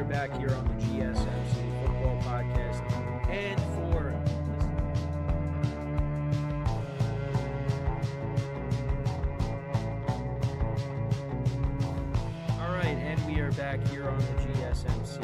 are back here on the GSMC Football Podcast. And we are back here on the GSMC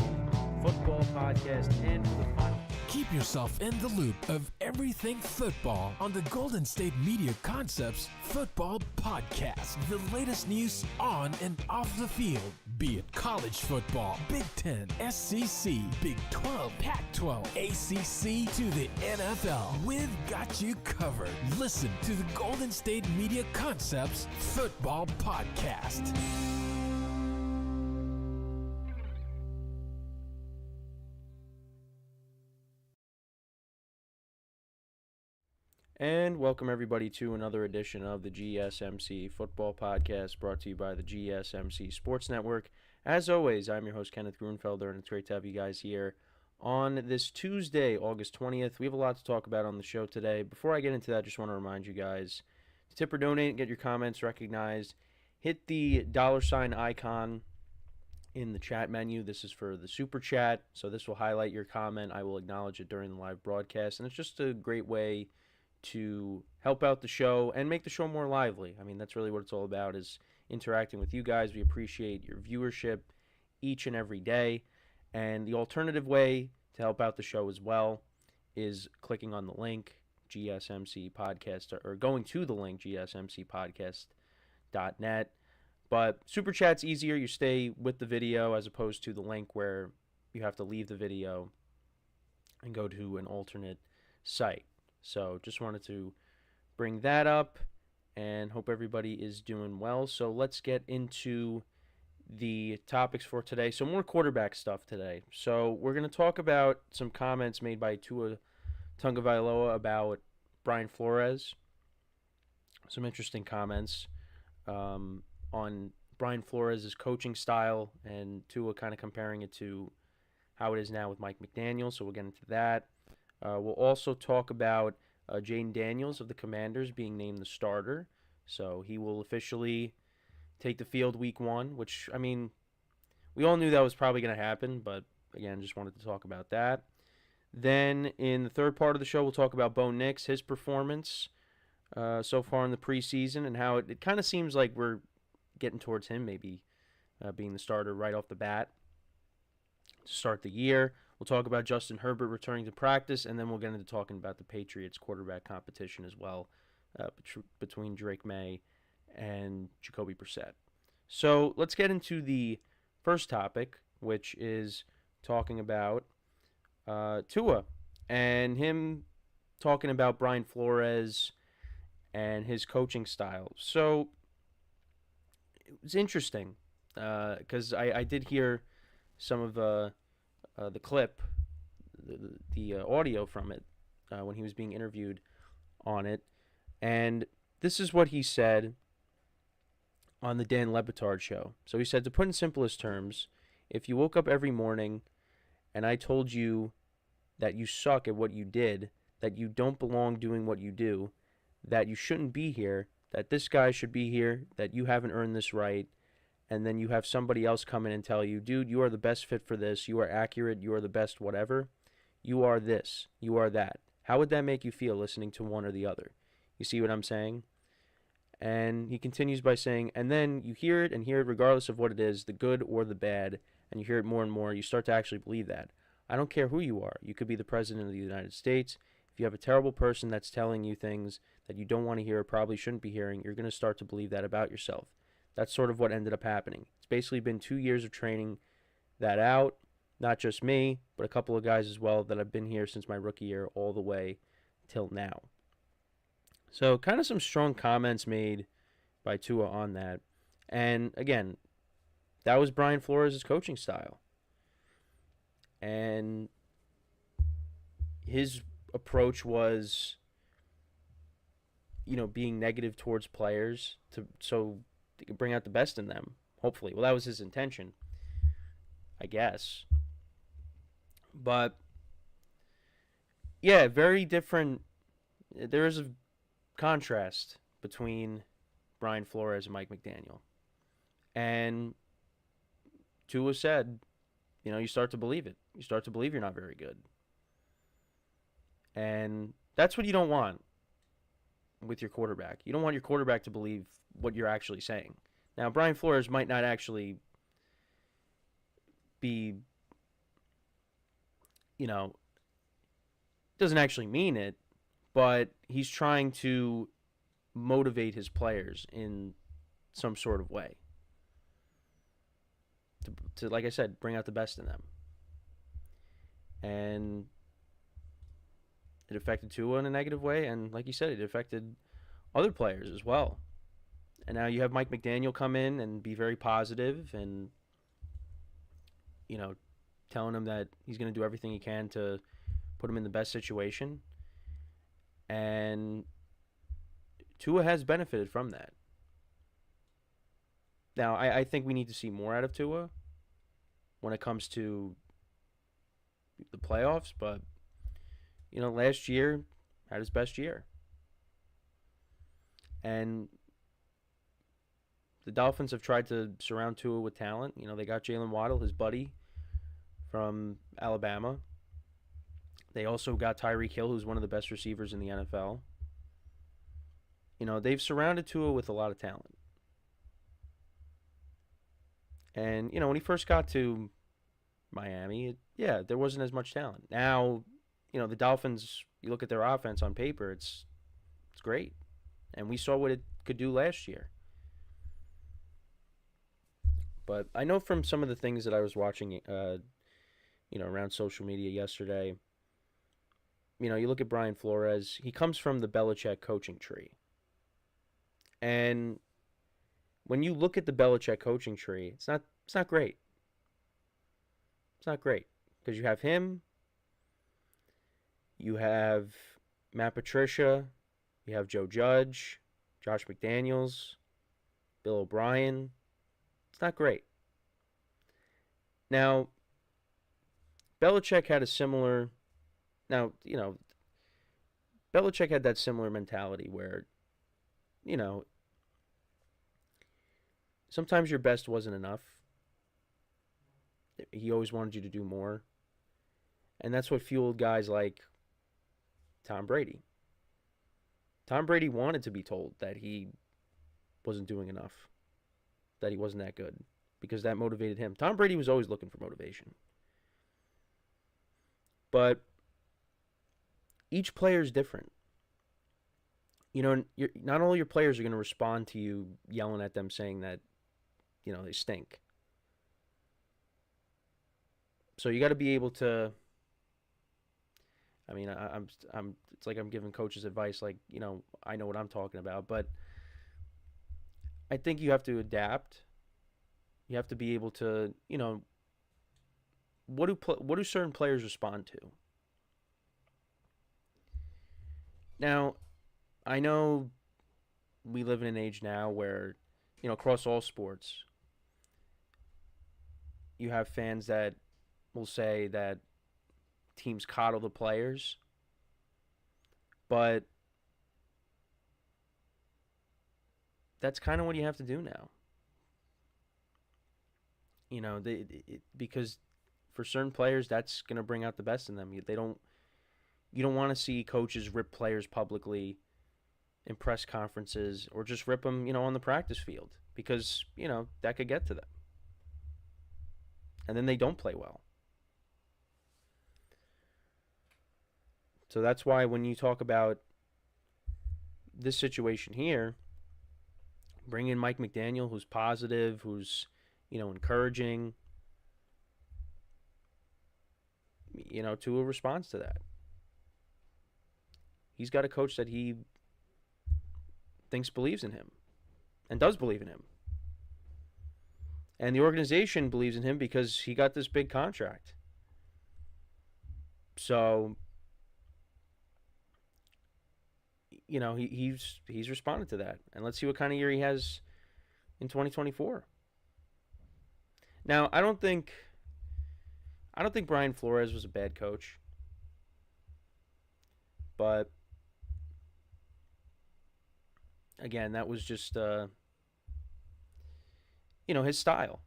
Football Podcast. And for the final. Keep yourself in the loop of everything football on the Golden State Media Concepts Football Podcast. The latest news on and off the field, be it college football, Big Ten, SEC, Big 12, Pac-12, ACC to the NFL. We've got you covered. Listen to the Golden State Media Concepts Football Podcast. And welcome everybody to another edition of the GSMC Football Podcast, brought to you by the GSMC Sports Network. As always, I'm your host, Kenneth Grunfelder, and it's great to have you guys here on this Tuesday, August 20th. We have a lot to talk about on the show today. Before I get into that, I just want to remind you guys to tip or donate and get your comments recognized. Hit the $ icon in the chat menu. This is for the Super Chat, so this will highlight your comment. I will acknowledge it during the live broadcast, and it's just a great way to help out the show and make the show more lively. I mean, that's really what it's all about, is interacting with you guys. We appreciate your viewership each and every day. And the alternative way to help out the show as well is clicking on the link, GSMC Podcast, or going to the link, gsmcpodcast.net. But Super Chat's easier. You stay with the video as opposed to the link where you have to leave the video and go to an alternate site. So just wanted to bring that up and hope everybody is doing well. So let's get into the topics for today. So more quarterback stuff today. So we're going to talk about some comments made by Tua Tagovailoa about Brian Flores. Some interesting comments on Brian Flores' coaching style, and Tua kind of comparing it to how it is now with Mike McDaniel. So we'll get into that. We'll also talk about Jaden Daniels of the Commanders being named the starter. So he will officially take the field week 1, which, I mean, we all knew that was probably going to happen, but again, just wanted to talk about that. Then in the third part of the show, we'll talk about Bo Nix, his performance so far in the preseason, and how it kind of seems like we're getting towards him maybe being the starter right off the bat to start the year. We'll talk about Justin Herbert returning to practice, and then we'll get into talking about the Patriots quarterback competition as well between Drake May and Jacoby Brissett. So let's get into the first topic, which is talking about Tua and him talking about Brian Flores and his coaching style. So it was interesting because I did hear some of the clip, the audio from it when he was being interviewed on it. And this is what he said on the Dan Le Batard show. So he said, to put in simplest terms, if you woke up every morning and I told you that you suck at what you did, that you don't belong doing what you do, that you shouldn't be here, that this guy should be here, that you haven't earned this right, and then you have somebody else come in and tell you, dude, you are the best fit for this, you are accurate, you are the best whatever, you are this, you are that. How would that make you feel listening to one or the other? You see what I'm saying? And he continues by saying, and then you hear it and hear it regardless of what it is, the good or the bad, and you hear it more and more, you start to actually believe that. I don't care who you are. You could be the president of the United States. If you have a terrible person that's telling you things that you don't want to hear or probably shouldn't be hearing, you're going to start to believe that about yourself. That's sort of what ended up happening. It's basically been 2 years of training that out. Not just me, but a couple of guys as well that have been here since my rookie year all the way till now. So kind of some strong comments made by Tua on that. And again, that was Brian Flores' coaching style. And his approach was, being negative towards players so they could bring out the best in them, hopefully. Well, that was his intention, I guess. But, yeah, very different. There is a contrast between Brian Flores and Mike McDaniel. And Tua said, You start to believe it. You start to believe you're not very good. And that's what you don't want with your quarterback. You don't want your quarterback to believe what you're actually saying. Now, Brian Flores might not actually be, doesn't actually mean it, but he's trying to motivate his players in some sort of way. To like I said, bring out the best in them. And it affected Tua in a negative way, and like you said, it affected other players as well. And now you have Mike McDaniel come in and be very positive and, telling him that he's going to do everything he can to put him in the best situation. And Tua has benefited from that. Now, I think we need to see more out of Tua when it comes to the playoffs, but, last year had his best year. And the Dolphins have tried to surround Tua with talent. They got Jalen Waddle, his buddy, from Alabama. They also got Tyreek Hill, who's one of the best receivers in the NFL. They've surrounded Tua with a lot of talent. And, when he first got to Miami, there wasn't as much talent. Now, the Dolphins, you look at their offense on paper, it's great. And we saw what it could do last year. But I know from some of the things that I was watching, around social media yesterday, you look at Brian Flores, he comes from the Belichick coaching tree. And when you look at the Belichick coaching tree, it's not great. It's not great because you have him, you have Matt Patricia, you have Joe Judge, Josh McDaniels, Bill O'Brien. It's not great. Now, Belichick had a similar... Now, Belichick had that similar mentality where, sometimes your best wasn't enough. He always wanted you to do more. And that's what fueled guys like Tom Brady. Tom Brady wanted to be told that he wasn't doing enough, that he wasn't that good, because that motivated him. Tom Brady was always looking for motivation. But each player is different. Not all your players are going to respond to you yelling at them saying that, they stink. So you got to be able to. I mean, I'm. It's like I'm giving coaches advice. Like, I know what I'm talking about, but I think you have to adapt. You have to be able to, what do certain players respond to? Now, I know we live in an age now where, across all sports, you have fans that will say that teams coddle the players, but that's kind of what you have to do now. Because for certain players, that's going to bring out the best in them. You don't want to see coaches rip players publicly in press conferences or just rip them, on the practice field because, that could get to them. And then they don't play well. So that's why when you talk about this situation here, bring in Mike McDaniel, who's positive, who's, encouraging, Tua responds to that. He's got a coach that he thinks believes in him and does believe in him. And the organization believes in him because he got this big contract. So, he's responded to that. And let's see what kind of year he has in 2024. Now, I don't think Brian Flores was a bad coach. But again, that was just his style.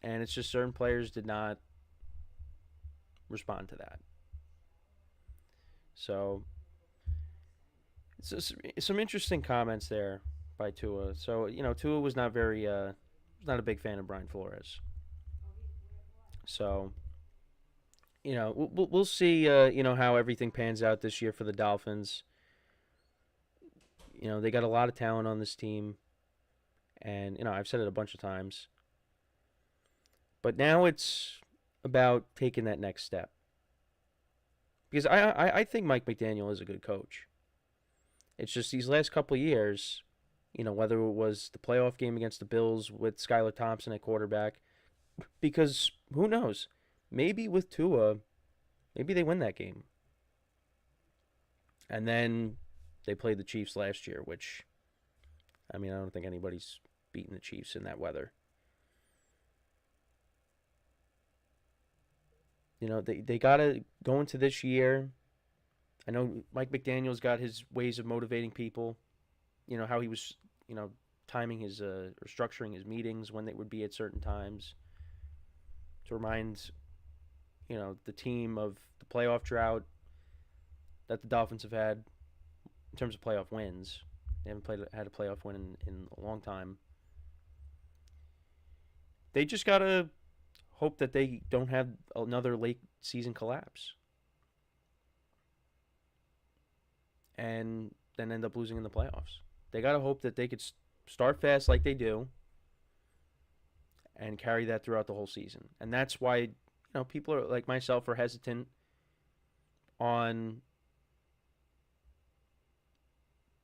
And it's just certain players did not respond to that. So, some interesting comments there by Tua. So, Tua was not not a big fan of Brian Flores. So, we'll see, how everything pans out this year for the Dolphins. They got a lot of talent on this team. And, I've said it a bunch of times. But now it's about taking that next step. Because I think Mike McDaniel is a good coach. It's just these last couple of years, whether it was the playoff game against the Bills with Skylar Thompson at quarterback, because who knows? Maybe with Tua, maybe they win that game. And then they played the Chiefs last year, which, I don't think anybody's beating the Chiefs in that weather. They got to go into this year. I know Mike McDaniel's got his ways of motivating people. How he was, timing his or structuring his meetings when they would be at certain times to remind, the team of the playoff drought that the Dolphins have had in terms of playoff wins. They haven't had a playoff win in a long time. They just got to hope that they don't have another late season collapse and then end up losing in the playoffs. They got to hope that they could start fast like they do and carry that throughout the whole season. And that's why, people are like myself are hesitant on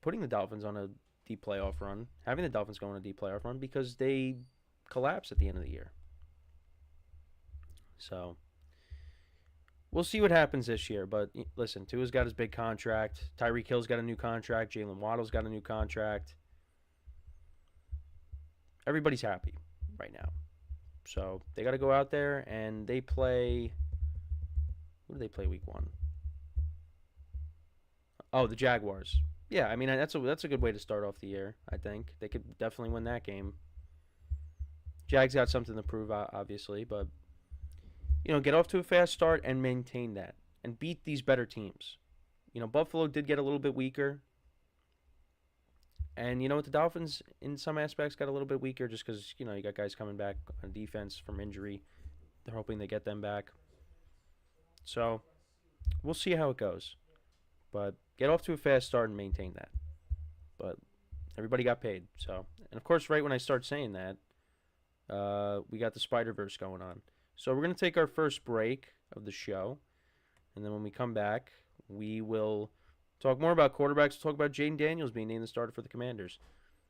putting the Dolphins on a deep playoff run, having the Dolphins go on a deep playoff run, because they collapse at the end of the year. So we'll see what happens this year. But listen, Tua's got his big contract. Tyreek Hill's got a new contract. Jalen Waddle's got a new contract. Everybody's happy right now. So they got to go out there and they play. Who do they play week 1? Oh, the Jaguars. Yeah, that's a good way to start off the year, I think. They could definitely win that game. Jags got something to prove, obviously, but get off to a fast start and maintain that and beat these better teams. Buffalo did get a little bit weaker. And the Dolphins, in some aspects, got a little bit weaker just because, you got guys coming back on defense from injury. They're hoping they get them back. So, we'll see how it goes. But get off to a fast start and maintain that. But everybody got paid. So, and of course, right when I start saying that, we got the Spider-Verse going on. So we're going to take our first break of the show. And then when we come back, we will talk more about quarterbacks. We'll talk about Jaden Daniels being named the starter for the Commanders.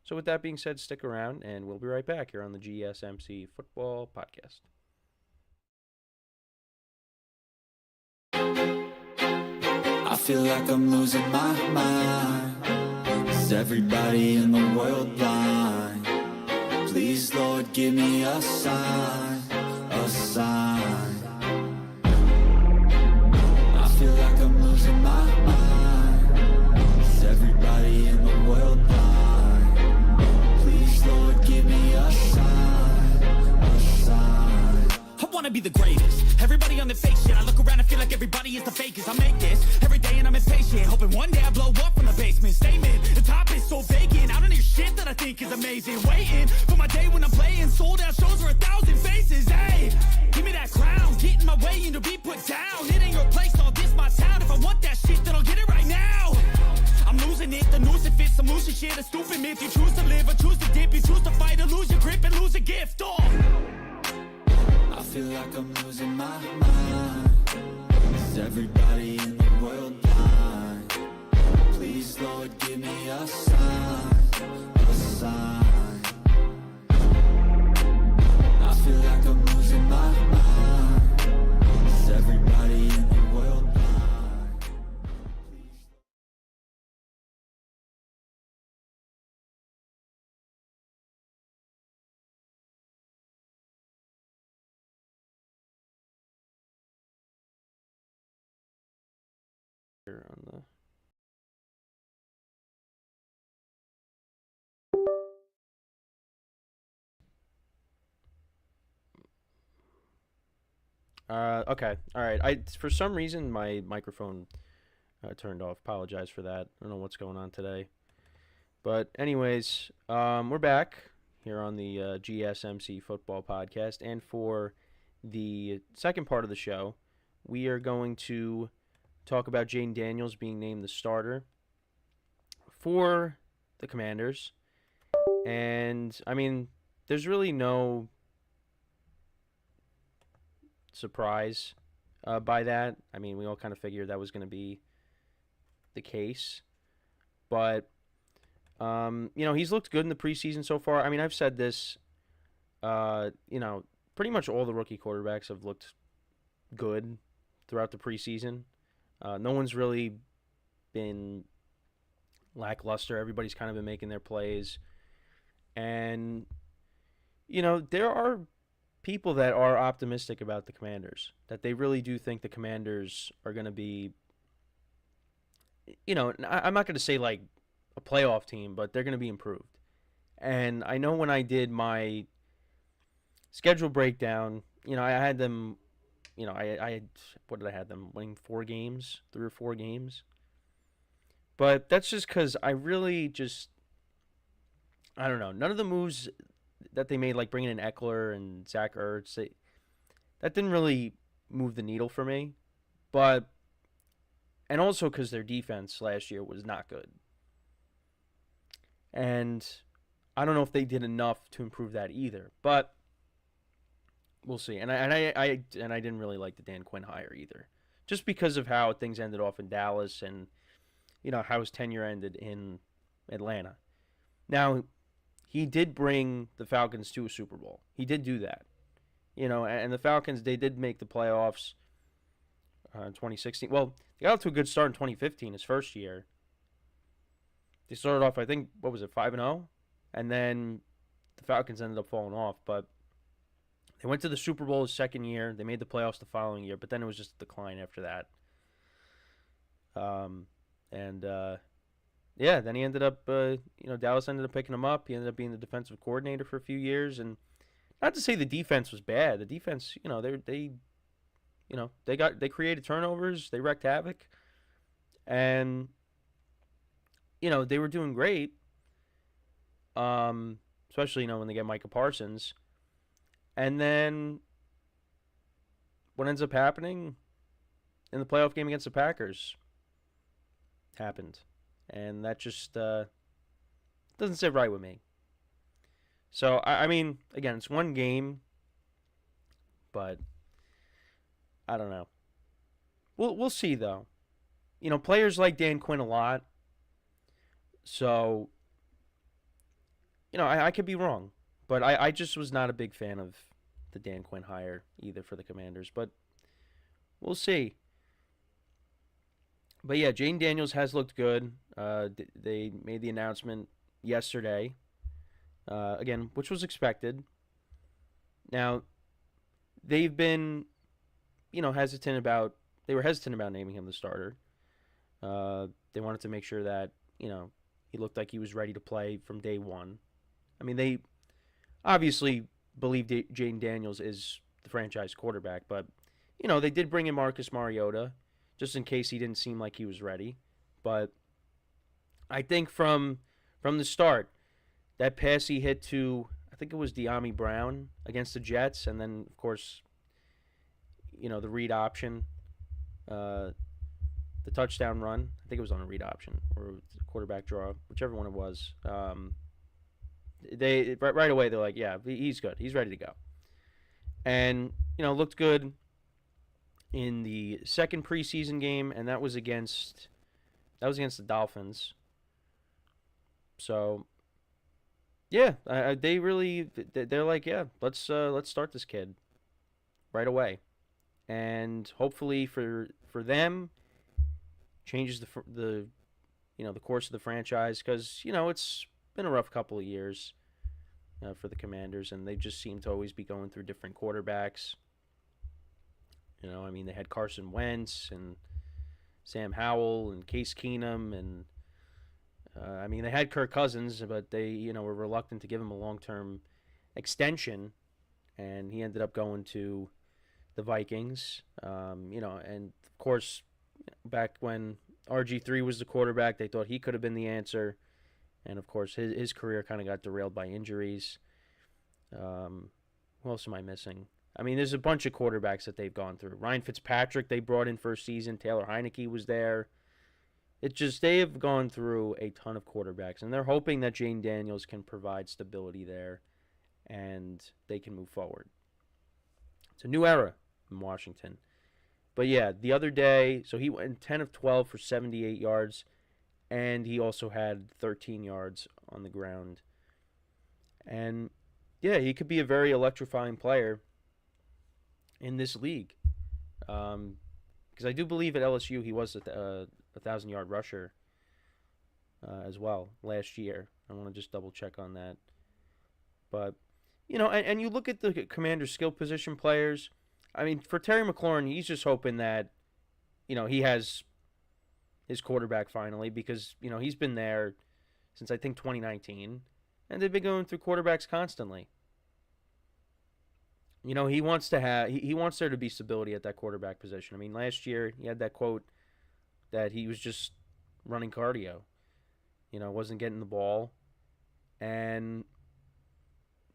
So with that being said, stick around, and we'll be right back here on the GSMC Football Podcast. I feel like I'm losing my mind. Is everybody in the world blind? Please, Lord, give me a sign, a sign. I feel like I'm losing my mind. Is everybody in the world blind? Please, Lord, give me a sign, a sign. I wanna be the greatest. Everybody on the fake shit. I look around and feel like everybody is the fakest. I make this every day and I'm impatient, hoping one day I blow up from the basement. Statement, the top is so vacant. I don't hear shit that I think is amazing. Waiting for my day when I'm playing sold out shows for 1,000 faces. Hey, give me that crown, get in my way and to be put down. It ain't your place, I'll diss my town. If I want that shit, then I'll get it right now. I'm losing it, the noose it fits. Some losing shit, a stupid myth. You choose to live or choose to dip. You choose to fight or lose your grip and lose a gift. Oh, I feel like I'm losing my mind. Is everybody in the world blind? Please, Lord, give me a sign, a sign. I feel like I'm losing my mind. Is everybody in the world blind? Here on the Okay. All right. For some reason my microphone turned off. Apologize for that. I don't know what's going on today. But anyways, we're back here on the GSMC Football Podcast, and for the second part of the show, we are going to talk about Jayden Daniels being named the starter for the Commanders. And I mean, there's really no surprise by that. I mean, we all kind of figured that was going to be the case. But, he's looked good in the preseason so far. I mean, I've said this, pretty much all the rookie quarterbacks have looked good throughout the preseason. No one's really been lackluster. Everybody's kind of been making their plays. And, there are people that are optimistic about the Commanders, that they really do think the Commanders are going to be, I'm not going to say like a playoff team, but they're going to be improved. And I know when I did my schedule breakdown, I had them, what did I have them winning 3 or 4 games. But that's just because I really I don't know. None of the moves that they made, like bringing in Eckler and Zach Ertz, that didn't really move the needle for me. And also because their defense last year was not good. And I don't know if they did enough to improve that either. But we'll see. And I didn't really like the Dan Quinn hire either, just because of how things ended off in Dallas and how his tenure ended in Atlanta. Now, he did bring the Falcons to a Super Bowl. He did do that. And the Falcons, they did make the playoffs in 2016. Well, they got off to a good start in 2015, his first year. They started off, I think, 5-0? And then the Falcons ended up falling off. But they went to the Super Bowl his second year. They made the playoffs the following year. But then it was just a decline after that. Then he ended up, Dallas ended up picking him up. He ended up being the defensive coordinator for a few years. And not to say the defense was bad. The defense, they created turnovers. They wreaked havoc. And, they were doing great. Especially, when they get Micah Parsons. And then what ends up happening in the playoff game against the Packers happened. And that just doesn't sit right with me. So, I mean, again, it's one game, but I don't know. We'll see, though. Players like Dan Quinn a lot. So, I could be wrong. But I just was not a big fan of the Dan Quinn hire either for the Commanders. But we'll see. But yeah, Jayden Daniels has looked good. They made the announcement yesterday, again, which was expected. Now, they've been, hesitant about naming him the starter. They wanted to make sure that, he looked like he was ready to play from day one. I mean, they obviously believe Jayden Daniels is the franchise quarterback, but, they did bring in Marcus Mariota, just in case he didn't seem like he was ready. But I think from the start, that pass he hit to, I think it was De'Ami Brown against the Jets, and then, of course, the read option, the touchdown run. I think it was on a read option or quarterback draw, whichever one it was. They right away, they're like, yeah, he's good. He's ready to go. And, looked good in the second preseason game, and that was against the Dolphins. So, yeah, they're like, yeah, let's start this kid right away, and hopefully for them, changes the course of the franchise, because it's been a rough couple of years for the Commanders, and they just seem to always be going through different quarterbacks. They had Carson Wentz and Sam Howell and Case Keenum, and they had Kirk Cousins, but they, were reluctant to give him a long-term extension, and he ended up going to the Vikings. And of course, back when RG3 was the quarterback, they thought he could have been the answer. And of course, his career kind of got derailed by injuries. Who else am I missing? I mean, there's a bunch of quarterbacks that they've gone through. Ryan Fitzpatrick, they brought in first season. Taylor Heineke was there. It's just they have gone through a ton of quarterbacks, and they're hoping that Jane Daniels can provide stability there, and they can move forward. It's a new era in Washington. But yeah, the other day, so he went 10 of 12 for 78 yards, and he also had 13 yards on the ground. And yeah, he could be a very electrifying player in this league. Because I do believe at LSU he was a 1,000-yard rusher as well last year. I want to just double check on that. But, and you look at the Commander's skill position players. I mean, for Terry McLaurin, he's just hoping that, he has his quarterback finally because, he's been there since I think 2019. And they've been going through quarterbacks constantly. He wants there to be stability at that quarterback position. I mean, last year he had that quote that he was just running cardio. Wasn't getting the ball. And,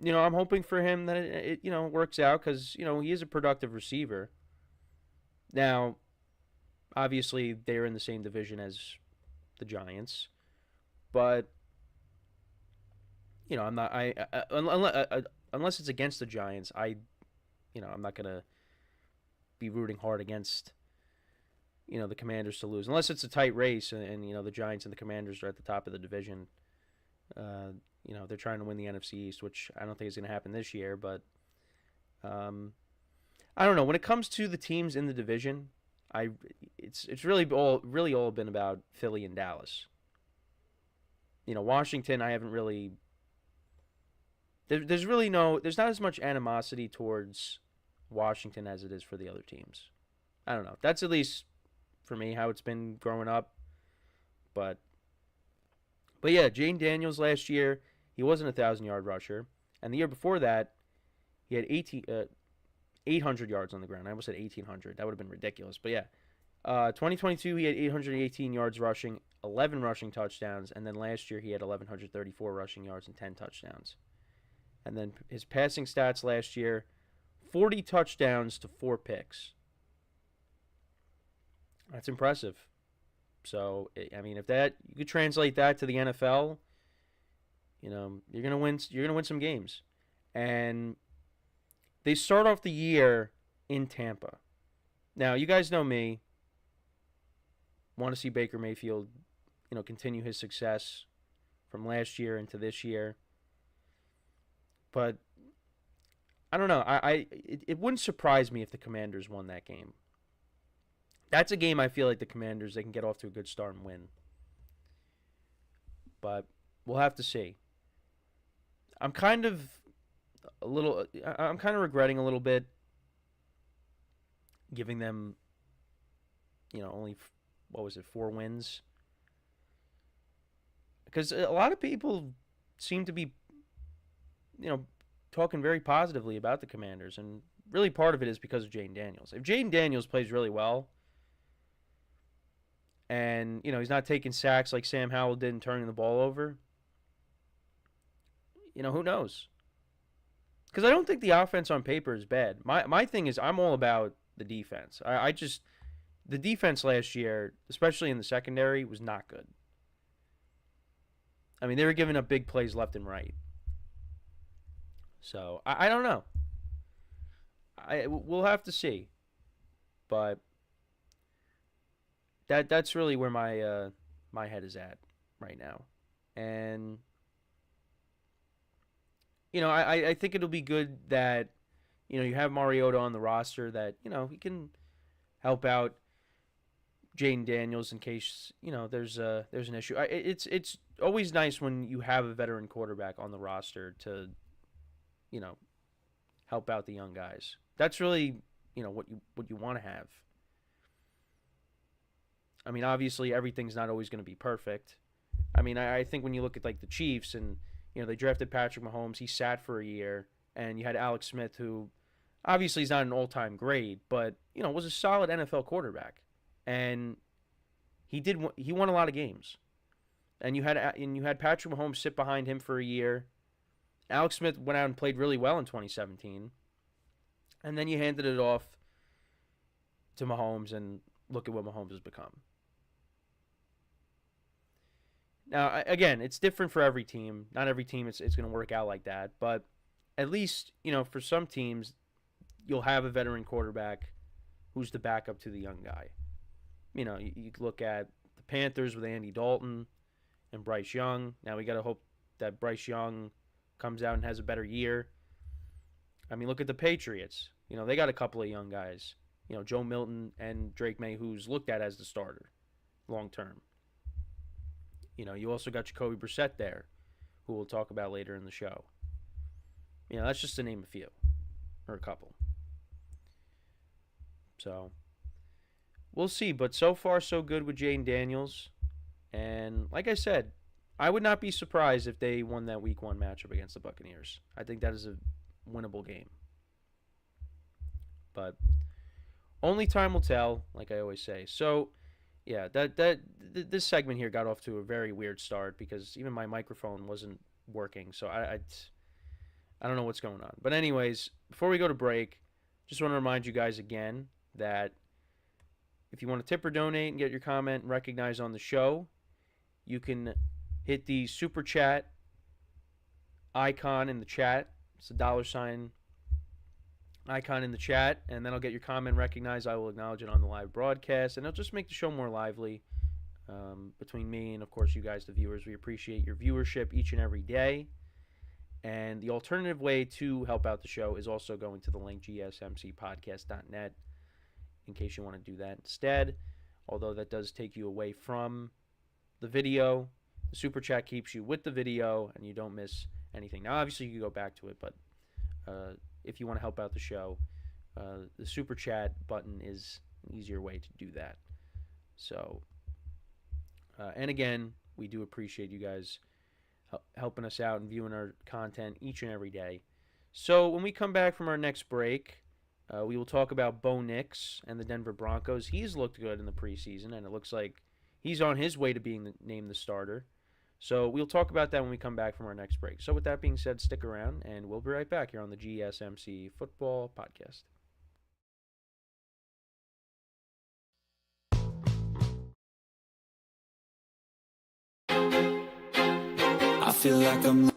I'm hoping for him that it works out because, he is a productive receiver. Now, obviously, they're in the same division as the Giants. But, I'm not, unless it's against the Giants, I'm not going to be rooting hard against, the Commanders to lose. Unless it's a tight race and the Giants and the Commanders are at the top of the division. They're trying to win the NFC East, which I don't think is going to happen this year. But I don't know. When it comes to the teams in the division, it's really all been about Philly and Dallas. Washington, I haven't really... There's not as much animosity towards Washington as it is for the other teams. I don't know. That's at least for me how it's been growing up. But yeah, Jane Daniels last year, he wasn't a 1,000-yard rusher. And the year before that, he had 800 yards on the ground. I almost said 1,800. That would have been ridiculous. But yeah, 2022, he had 818 yards rushing, 11 rushing touchdowns. And then last year, he had 1,134 rushing yards and 10 touchdowns. And then his passing stats last year, 40 touchdowns to 4 picks. That's impressive. So, I mean, if you could translate that to the NFL, you're gonna win some games. And they start off the year in Tampa. Now, you guys know me. Want to see Baker Mayfield, continue his success from last year into this year. But I don't know. It wouldn't surprise me if the Commanders won that game. That's a game I feel like the Commanders, they can get off to a good start and win. But we'll have to see. I'm kind of regretting a little bit giving them, only, 4 wins? Because a lot of people seem to be, talking very positively about the Commanders, and really part of it is because of Jane Daniels. If Jane Daniels plays really well, and, he's not taking sacks like Sam Howell did and turning the ball over, who knows? Because I don't think the offense on paper is bad. My thing is I'm all about the defense. The defense last year, especially in the secondary, was not good. I mean, they were giving up big plays left and right. So, I don't know. We'll have to see. But that's really where my head is at right now. And, I think it'll be good that, you have Mariota on the roster that, he can help out Jane Daniels in case, there's an issue. It's always nice when you have a veteran quarterback on the roster to, help out the young guys. That's really, what you want to have. I mean, obviously everything's not always going to be perfect. I mean, I think when you look at like the Chiefs and, they drafted Patrick Mahomes, he sat for a year, and you had Alex Smith who, Obviously, he's not an all-time great, but, was a solid NFL quarterback. And he won a lot of games. And you had Patrick Mahomes sit behind him for a year. Alex Smith went out and played really well in 2017. And then you handed it off to Mahomes, and look at what Mahomes has become. Now, again, it's different for every team. Not every team it's going to work out like that. But at least, for some teams, you'll have a veteran quarterback who's the backup to the young guy. You look at the Panthers with Andy Dalton and Bryce Young. Now we got to hope that Bryce Young comes out and has a better year. I mean, look at the Patriots. They got a couple of young guys. Joe Milton and Drake May, who's looked at as the starter long term. You also got Jacoby Brissett there, who we'll talk about later in the show. That's just to name a few, or a couple. So, we'll see. But so far, so good with Jayden Daniels. And like I said, I would not be surprised if they won that Week 1 matchup against the Buccaneers. I think that is a winnable game. But only time will tell, like I always say. So, yeah, this segment here got off to a very weird start because even my microphone wasn't working. So I don't know what's going on. But anyways, before we go to break, just want to remind you guys again that if you want to tip or donate and get your comment recognized on the show, you can hit the super chat icon in the chat. It's a $sign icon in the chat, and then I'll get your comment recognized. I will acknowledge it on the live broadcast, and it'll just make the show more lively between me and, of course, you guys, the viewers. We appreciate your viewership each and every day. And the alternative way to help out the show is also going to the link gsmcpodcast.net in case you want to do that instead. Although that does take you away from the video. The super chat keeps you with the video and you don't miss anything. Now, obviously, you can go back to it, but if you want to help out the show, the super chat button is an easier way to do that. So, and again, we do appreciate you guys helping us out and viewing our content each and every day. So when we come back from our next break, we will talk about Bo Nix and the Denver Broncos. He's looked good in the preseason, and it looks like he's on his way to being named the starter. So we'll talk about that when we come back from our next break. So with that being said, stick around, and we'll be right back here on the GSMC Football Podcast. I feel like I'm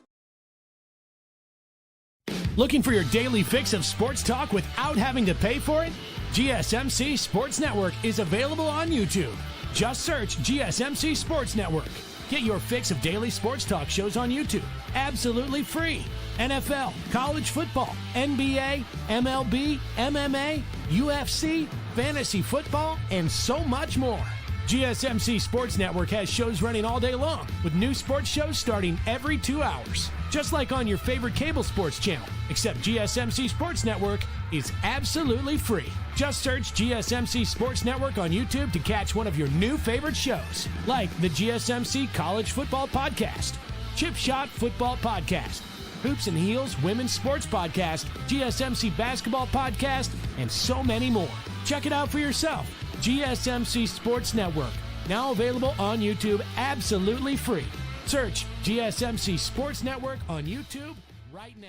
Looking for your daily fix of sports talk without having to pay for it? GSMC Sports Network is available on YouTube. Just search GSMC Sports Network. Get your fix of daily sports talk shows on YouTube, absolutely free. NFL, college football, NBA, MLB, MMA, UFC, fantasy football, and so much more. GSMC Sports Network has shows running all day long, with new sports shows starting every 2 hours. Just like on your favorite cable sports channel, except GSMC Sports Network is absolutely free. Just search GSMC Sports Network on YouTube to catch one of your new favorite shows, like the GSMC College Football Podcast, Chip Shot Football Podcast, Hoops and Heels Women's Sports Podcast, GSMC Basketball Podcast, and so many more. Check it out for yourself. GSMC Sports Network, now available on YouTube absolutely free. Search GSMC Sports Network on YouTube right now.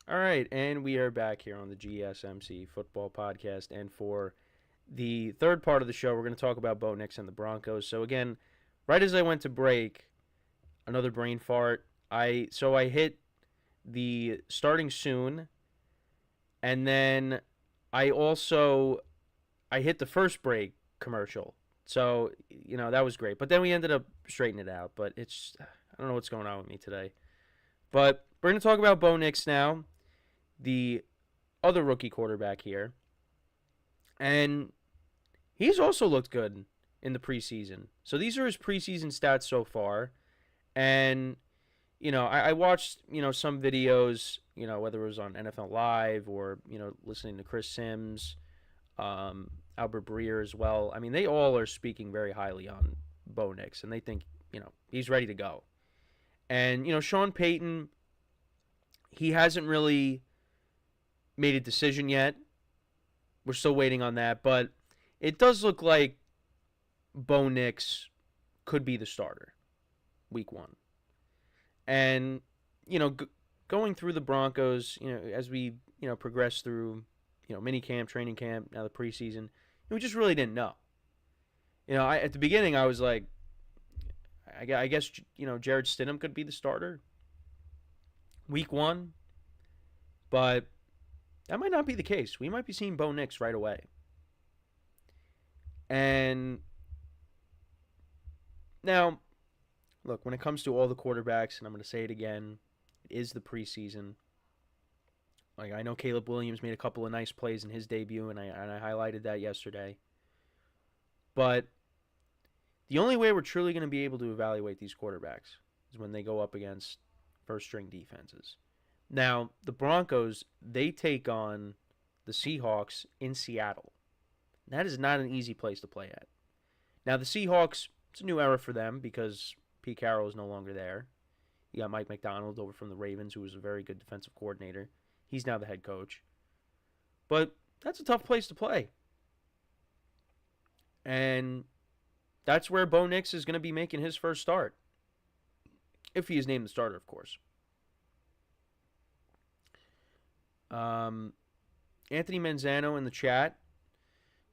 All right, and we are back here on the GSMC Football Podcast, and for the third part of the show, we're going to talk about Bo Nix and the Broncos. So again, right as I went to break, another brain fart. I hit the starting soon, and then I hit the first break commercial. So, that was great. But then we ended up straightening it out. But I don't know what's going on with me today. But we're going to talk about Bo Nix now, the other rookie quarterback here. And he's also looked good in the preseason. So these are his preseason stats so far. And, I watched, some videos, whether it was on NFL Live or, listening to Chris Sims, Albert Breer as well. I mean, they all are speaking very highly on Bo Nix, and they think, he's ready to go. And, Sean Payton, he hasn't really made a decision yet. We're still waiting on that, but it does look like Bo Nix could be the starter week 1. And, going through the Broncos, as we, progress through, mini camp, training camp, now the preseason, we just really didn't know. At the beginning, I was like, I guess, Jared Stidham could be the starter week 1, but that might not be the case. We might be seeing Bo Nix right away. And now, look, when it comes to all the quarterbacks, and I'm going to say it again, it is the preseason. Like, I know Caleb Williams made a couple of nice plays in his debut, and I highlighted that yesterday. But the only way we're truly going to be able to evaluate these quarterbacks is when they go up against first-string defenses. Now, the Broncos, they take on the Seahawks in Seattle. That is not an easy place to play at. Now, the Seahawks, it's a new era for them because Pete Carroll is no longer there. You got Mike McDaniel over from the Ravens, who was a very good defensive coordinator. He's now the head coach. But that's a tough place to play. And that's where Bo Nix is going to be making his first start. If he is named the starter, of course. Anthony Manzano in the chat.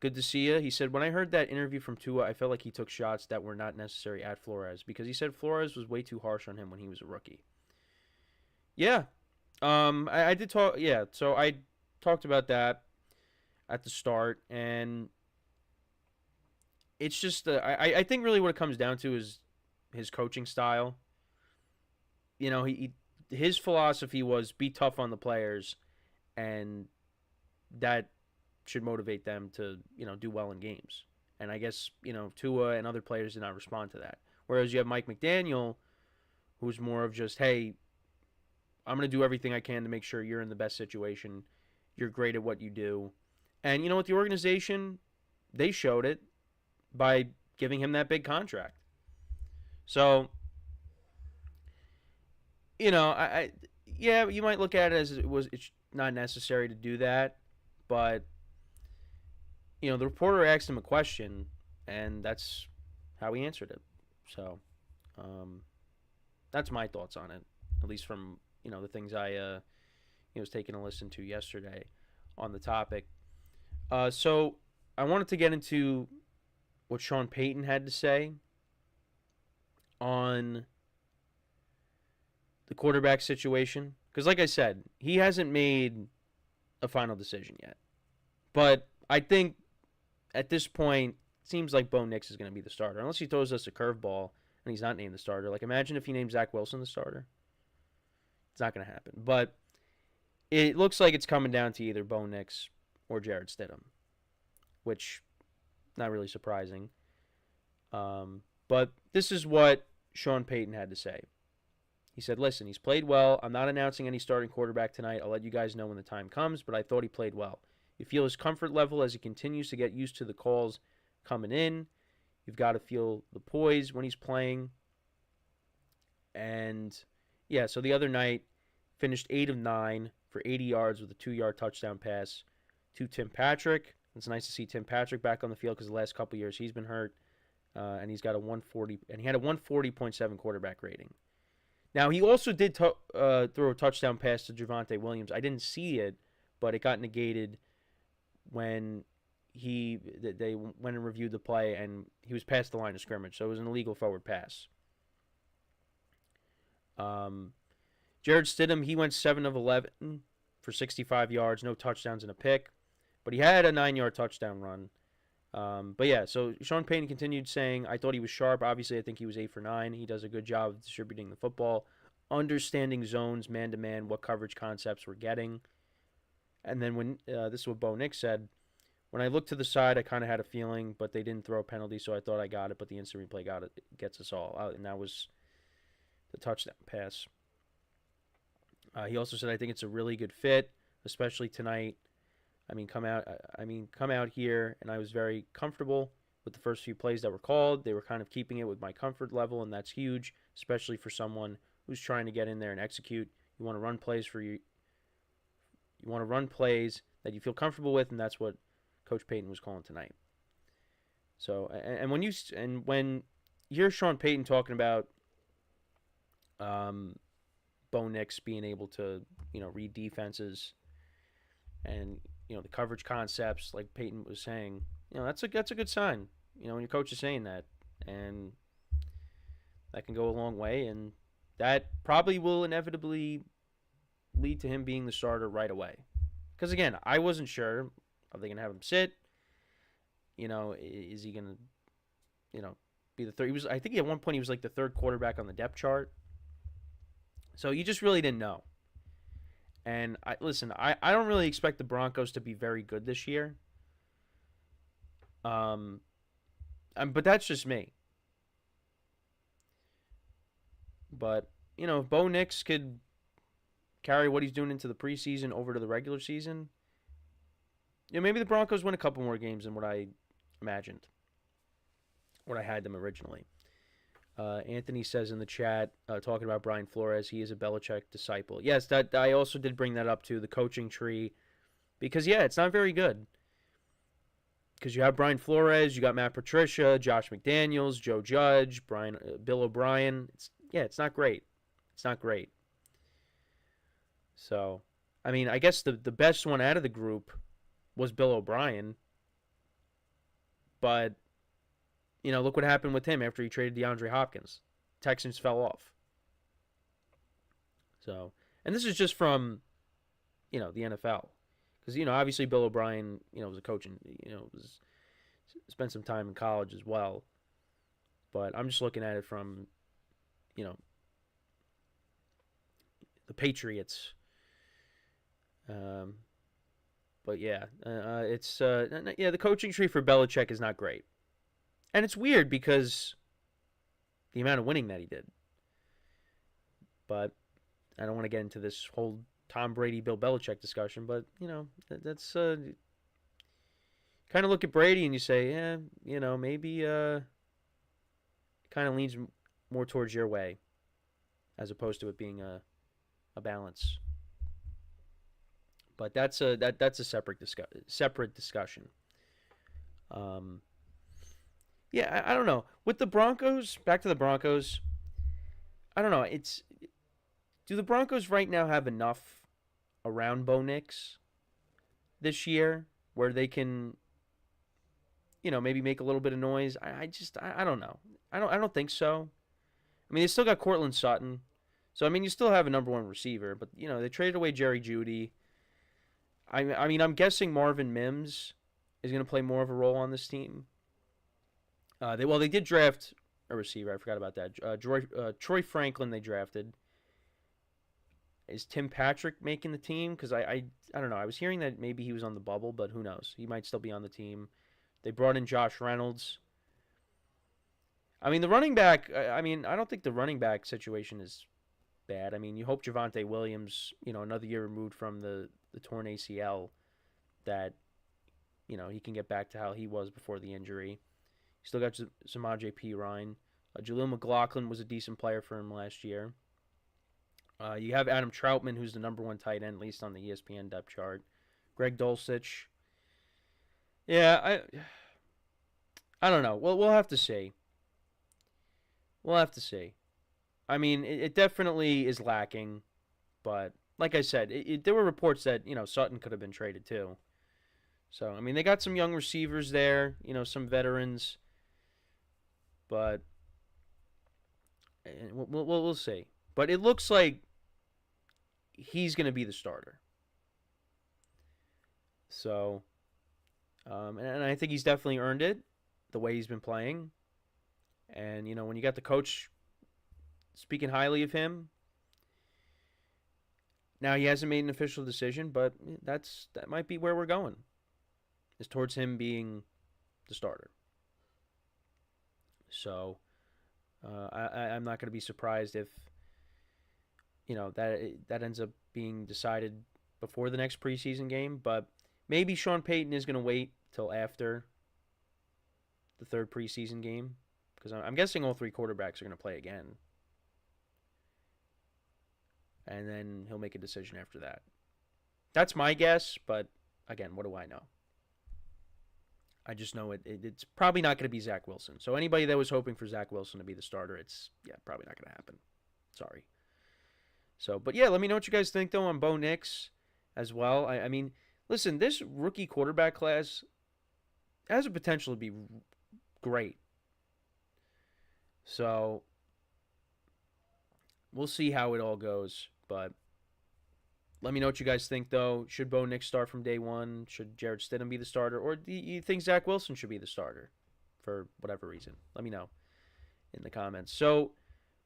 Good to see you. He said, when I heard that interview from Tua, I felt like he took shots that were not necessary at Flores because he said Flores was way too harsh on him when he was a rookie. Yeah. I did talk. Yeah. So I talked about that at the start, and it's just I think really what it comes down to is his coaching style. His philosophy was be tough on the players, and that should motivate them to, do well in games. And I guess, Tua and other players did not respond to that. Whereas you have Mike McDaniel, who's more of just, hey, I'm going to do everything I can to make sure you're in the best situation. You're great at what you do. And, with the organization, they showed it by giving him that big contract. So, yeah, you might look at it as it's not necessary to do that, but the reporter asked him a question, and that's how he answered it. So, that's my thoughts on it, at least from the things I was taking a listen to yesterday on the topic. So I wanted to get into what Sean Payton had to say on the quarterback situation. Because like I said, he hasn't made a final decision yet. But I think at this point, it seems like Bo Nix is going to be the starter. Unless he throws us a curveball and he's not named the starter. Like, imagine if he named Zach Wilson the starter. It's not going to happen. But it looks like it's coming down to either Bo Nix or Jared Stidham. Which, not really surprising. But this is what Sean Payton had to say. He said, listen, he's played well. I'm not announcing any starting quarterback tonight. I'll let you guys know when the time comes, but I thought he played well. You feel his comfort level as he continues to get used to the calls coming in. You've got to feel the poise when he's playing. And, yeah, so the other night, finished 8 of 9 for 80 yards with a 2-yard touchdown pass to Tim Patrick. It's nice to see Tim Patrick back on the field because the last couple years he's been hurt. And he's got a 140, and he had a 140.7 quarterback rating. Now, he also did throw a touchdown pass to Javonte Williams. I didn't see it, but it got negated when they went and reviewed the play, and he was past the line of scrimmage, so it was an illegal forward pass. Jared Stidham, he went 7 of 11 for 65 yards, no touchdowns and a pick, but he had a 9-yard touchdown run. But yeah, so Sean Payton continued saying, I thought he was sharp. Obviously, I think he was 8 for 9. He does a good job of distributing the football, understanding zones, man-to-man, what coverage concepts we're getting. And then when this is what Bo Nix said, when I looked to the side, I kind of had a feeling, but they didn't throw a penalty, so I thought I got it, but the instant replay got it, gets us all out, and that was the touchdown pass. He also said, I think it's a really good fit, especially tonight. Come out here, and I was very comfortable with the first few plays that were called. They were kind of keeping it with my comfort level, and that's huge, especially for someone who's trying to get in there and execute. You want to run plays You want to run plays that you feel comfortable with, and that's what Coach Payton was calling tonight. So, and when you hear Sean Payton talking about Bo Nix being able to, read defenses and, the coverage concepts, like Payton was saying, that's a good sign, when your coach is saying that. And that can go a long way, and that probably will inevitably lead to him being the starter right away. Because, again, I wasn't sure. Are they going to have him sit? Is he going to, be the third? I think at one point he was like the third quarterback on the depth chart. So you just really didn't know. And I don't really expect the Broncos to be very good this year. But that's just me. But, if Bo Nix could carry what he's doing into the preseason over to the regular season, maybe the Broncos win a couple more games than what I imagined, what I had them originally. Anthony says in the chat, talking about Brian Flores, he is a Belichick disciple. Yes, that I also did bring that up too, the coaching tree, because it's not very good. Because you have Brian Flores, you got Matt Patricia, Josh McDaniels, Joe Judge, Bill O'Brien. It's not great. It's not great. So, I guess the best one out of the group was Bill O'Brien. But, look what happened with him after he traded DeAndre Hopkins. Texans fell off. So, and this is just from, the NFL. Because, obviously Bill O'Brien, was a coach and, spent some time in college as well. But I'm just looking at it from, the Patriots. But the coaching tree for Belichick is not great. And it's weird because the amount of winning that he did. But I don't want to get into this whole Tom Brady, Bill Belichick discussion, but, that's kind of look at Brady and you say, maybe it kind of leans more towards your way as opposed to it being a balance. But that's a separate discussion. I don't know. With the Broncos, back to the Broncos, I don't know. Do the Broncos right now have enough around Bo Nix this year where they can, maybe make a little bit of noise? I don't know. I don't think so. They still got Cortland Sutton. So, you still have a number one receiver, but, they traded away Jerry Jeudy. I'm guessing Marvin Mims is going to play more of a role on this team. They did draft a receiver. I forgot about that. Troy Franklin they drafted. Is Tim Patrick making the team? Because I don't know. I was hearing that maybe he was on the bubble, but who knows? He might still be on the team. They brought in Josh Reynolds. The running back, I don't think the running back situation is bad. You hope Javonte Williams, another year removed from the torn ACL, that, he can get back to how he was before the injury. You still got Samaje Perine. Jaleel McLaughlin was a decent player for him last year. You have Adam Troutman, who's the number one tight end, at least on the ESPN depth chart. Greg Dulcich. Yeah, I don't know. We'll have to see. It definitely is lacking, but like I said, there were reports that, Sutton could have been traded too. So, they got some young receivers there, some veterans, but we'll see. But it looks like he's going to be the starter. So, and I think he's definitely earned it the way he's been playing. And, when you got the coach speaking highly of him, now he hasn't made an official decision, but that might be where we're going, is towards him being the starter. So, I'm not going to be surprised if, that ends up being decided before the next preseason game. But Maybe Sean Payton is going to wait till after the third preseason game, because I'm guessing all three quarterbacks are going to play again. And then he'll make a decision after that. That's my guess, but again, what do I know? I just know it's probably not going to be Zach Wilson. So anybody that was hoping for Zach Wilson to be the starter, it's probably not going to happen. Sorry. So, but yeah, let me know what you guys think, though, on Bo Nix as well. I mean, listen, this rookie quarterback class has a potential to be great. So, we'll see how it all goes. But let me know what you guys think, though. Should Bo Nix start from day one? Should Jarrett Stidham be the starter? Or do you think Zach Wilson should be the starter for whatever reason? Let me know in the comments. So,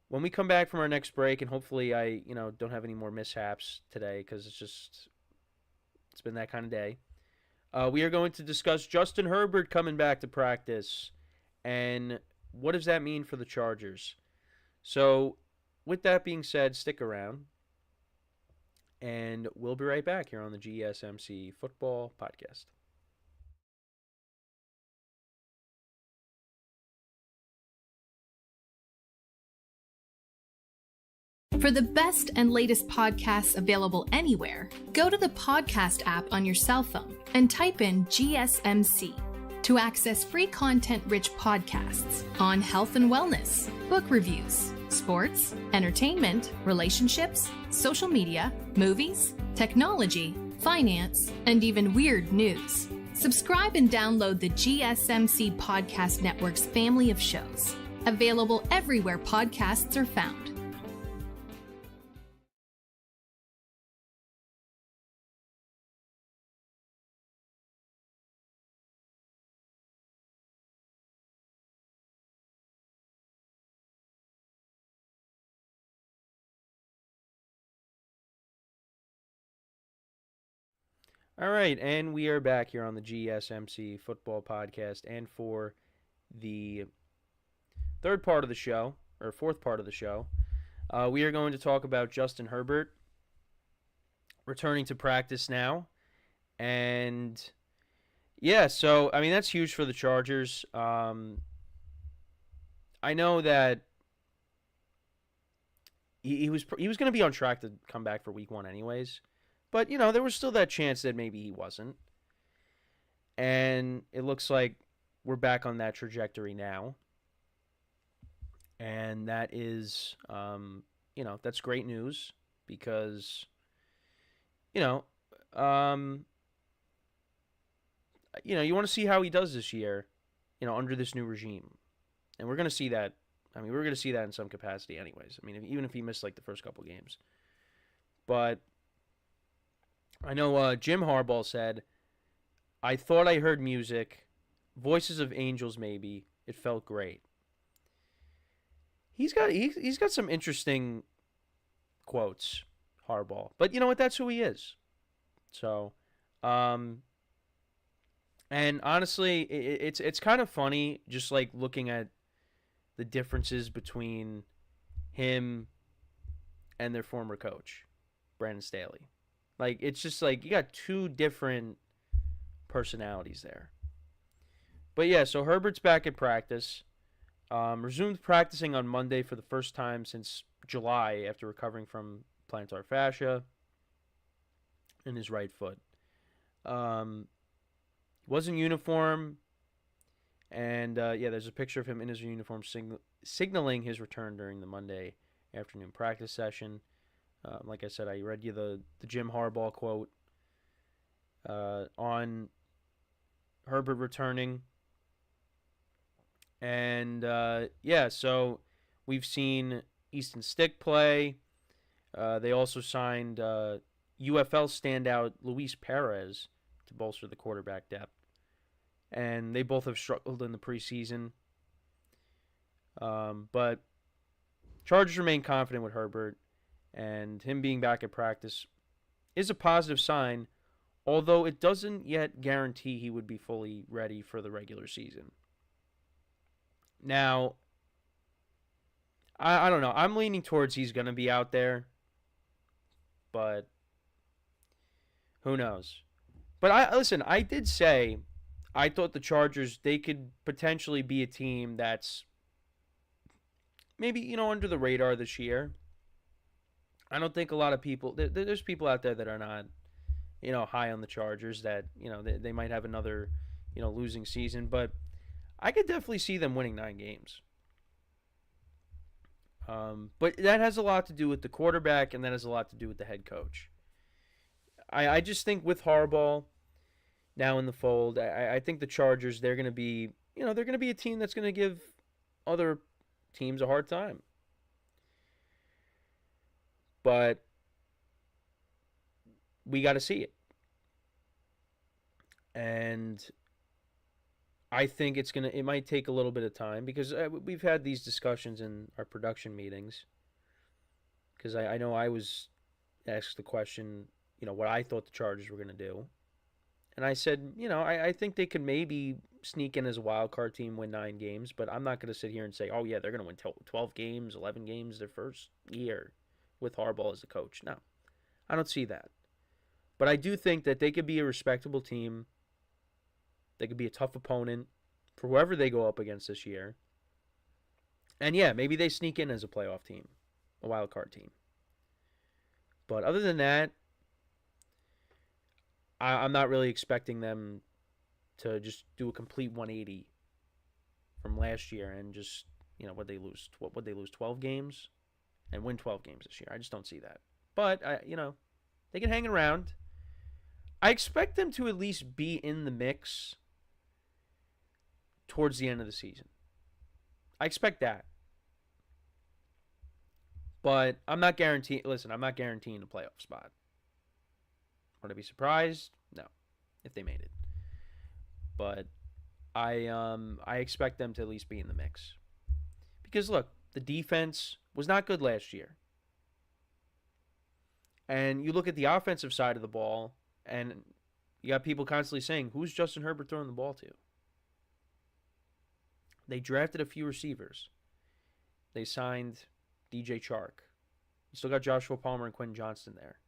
when we come back from our next break, and hopefully I, don't have any more mishaps today because it's been that kind of day. We are going to discuss Justin Herbert coming back to practice and what does that mean for the Chargers. So, with that being said, stick around, and we'll be right back here on the GSMC Football Podcast. For the best and latest podcasts available anywhere, go to the podcast app on your cell phone and type in GSMC to access free content-rich podcasts on health and wellness, book reviews, sports, entertainment, relationships, social media, movies, technology, finance, and even weird news. Subscribe and download the GSMC Podcast Network's family of shows, available everywhere podcasts are found. All right, and we are back here on the GSMC Football Podcast, and for the fourth part of the show, we are going to talk about Justin Herbert returning to practice now, and so I mean that's huge for the Chargers. I know that he was going to be on track to come back for Week 1 anyways. But, there was still that chance that maybe he wasn't. And it looks like we're back on that trajectory now. And that is, that's great news because, you want to see how he does this year, under this new regime. And we're going to see that. I mean, we're going to see that in some capacity anyways. I mean, even if he missed, the first couple games. But I know Jim Harbaugh said, I thought I heard music, voices of angels maybe, it felt great. He's got some interesting quotes, Harbaugh. But you know what, that's who he is. So, and honestly, it's kind of funny just looking at the differences between him and their former coach, Brandon Staley. It's just you got two different personalities there. But yeah, so Herbert's back at practice. Resumed practicing on Monday for the first time since July after recovering from plantar fascia in his right foot. Was in uniform, and there's a picture of him in his uniform signaling his return during the Monday afternoon practice session. Like I said, I read you the Jim Harbaugh quote on Herbert returning. And, so we've seen Easton Stick play. They also signed UFL standout Luis Perez to bolster the quarterback depth. And they both have struggled in the preseason. But Chargers remain confident with Herbert. And him being back at practice is a positive sign, although it doesn't yet guarantee he would be fully ready for the regular season. Now, I don't know. I'm leaning towards he's going to be out there, but who knows? But I did say I thought the Chargers, they could potentially be a team that's maybe, under the radar this year. I don't think a lot of people, there's people out there that are not, high on the Chargers, that, they might have another, losing season. But I could definitely see them winning 9 games. But that has a lot to do with the quarterback, and that has a lot to do with the head coach. I just think with Harbaugh now in the fold, I think the Chargers, they're going to be, they're going to be a team that's going to give other teams a hard time. But we got to see it. And I think it might take a little bit of time, because we've had these discussions in our production meetings. Because I know I was asked the question, what I thought the Chargers were going to do. And I said, I think they could maybe sneak in as a wild card team, win 9 games. But I'm not going to sit here and say, oh, yeah, they're going to win 12 games, 11 games their first year with Harbaugh as the coach. No, I don't see that. But I do think that they could be a respectable team. They could be a tough opponent for whoever they go up against this year. And yeah, maybe they sneak in as a playoff team, a wild card team. But other than that, I'm not really expecting them to just do a complete 180 from last year and just, what they lose? What they lose? 12 games and win 12 games this year. I just don't see that. But they can hang around. I expect them to at least be in the mix towards the end of the season. I expect that. But I'm not guaranteeing a playoff spot. Would I be surprised? No, if they made it. But I expect them to at least be in the mix. Because look, the defense was not good last year. And you look at the offensive side of the ball, and you got people constantly saying, who's Justin Herbert throwing the ball to? They drafted a few receivers. They signed DJ Chark. You still got Joshua Palmer and Quentin Johnston there.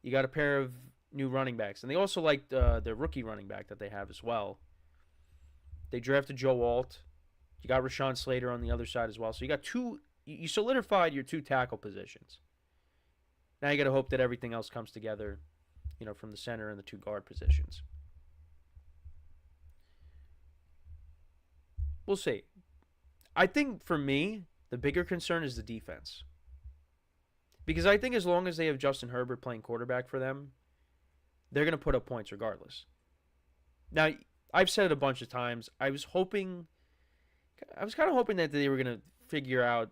You got a pair of new running backs. And they also liked their rookie running back that they have as well. They drafted Joe Alt. You got Rashawn Slater on the other side as well. So you got you solidified your 2 tackle positions. Now you got to hope that everything else comes together, from the center and the 2 guard positions. We'll see. I think for me, the bigger concern is the defense. Because I think as long as they have Justin Herbert playing quarterback for them, they're going to put up points regardless. Now, I've said it a bunch of times. I was kind of hoping that they were going to figure out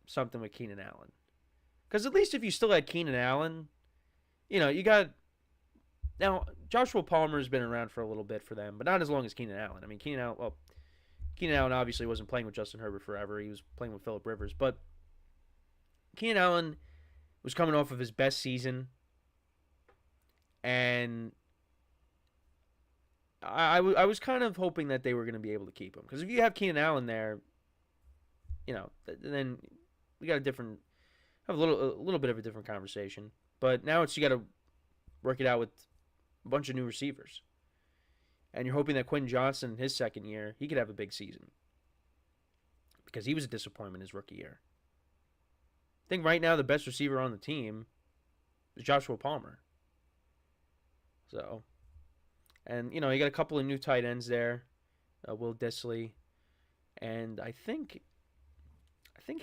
something with Keenan Allen. Because at least if you still had Keenan Allen, you got... Now, Joshua Palmer has been around for a little bit for them, but not as long as Keenan Allen. I mean, Keenan Allen obviously wasn't playing with Justin Herbert forever. He was playing with Phillip Rivers. But Keenan Allen was coming off of his best season. And I was kind of hoping that they were going to be able to keep him. Because if you have Keenan Allen there, then we got have a little bit of a different conversation. But now you got to work it out with a bunch of new receivers. And you're hoping that Quentin Johnston, his second year, he could have a big season. Because he was a disappointment his rookie year. I think right now the best receiver on the team is Joshua Palmer. So, and, you got a couple of new tight ends there. Will Dissly. And I think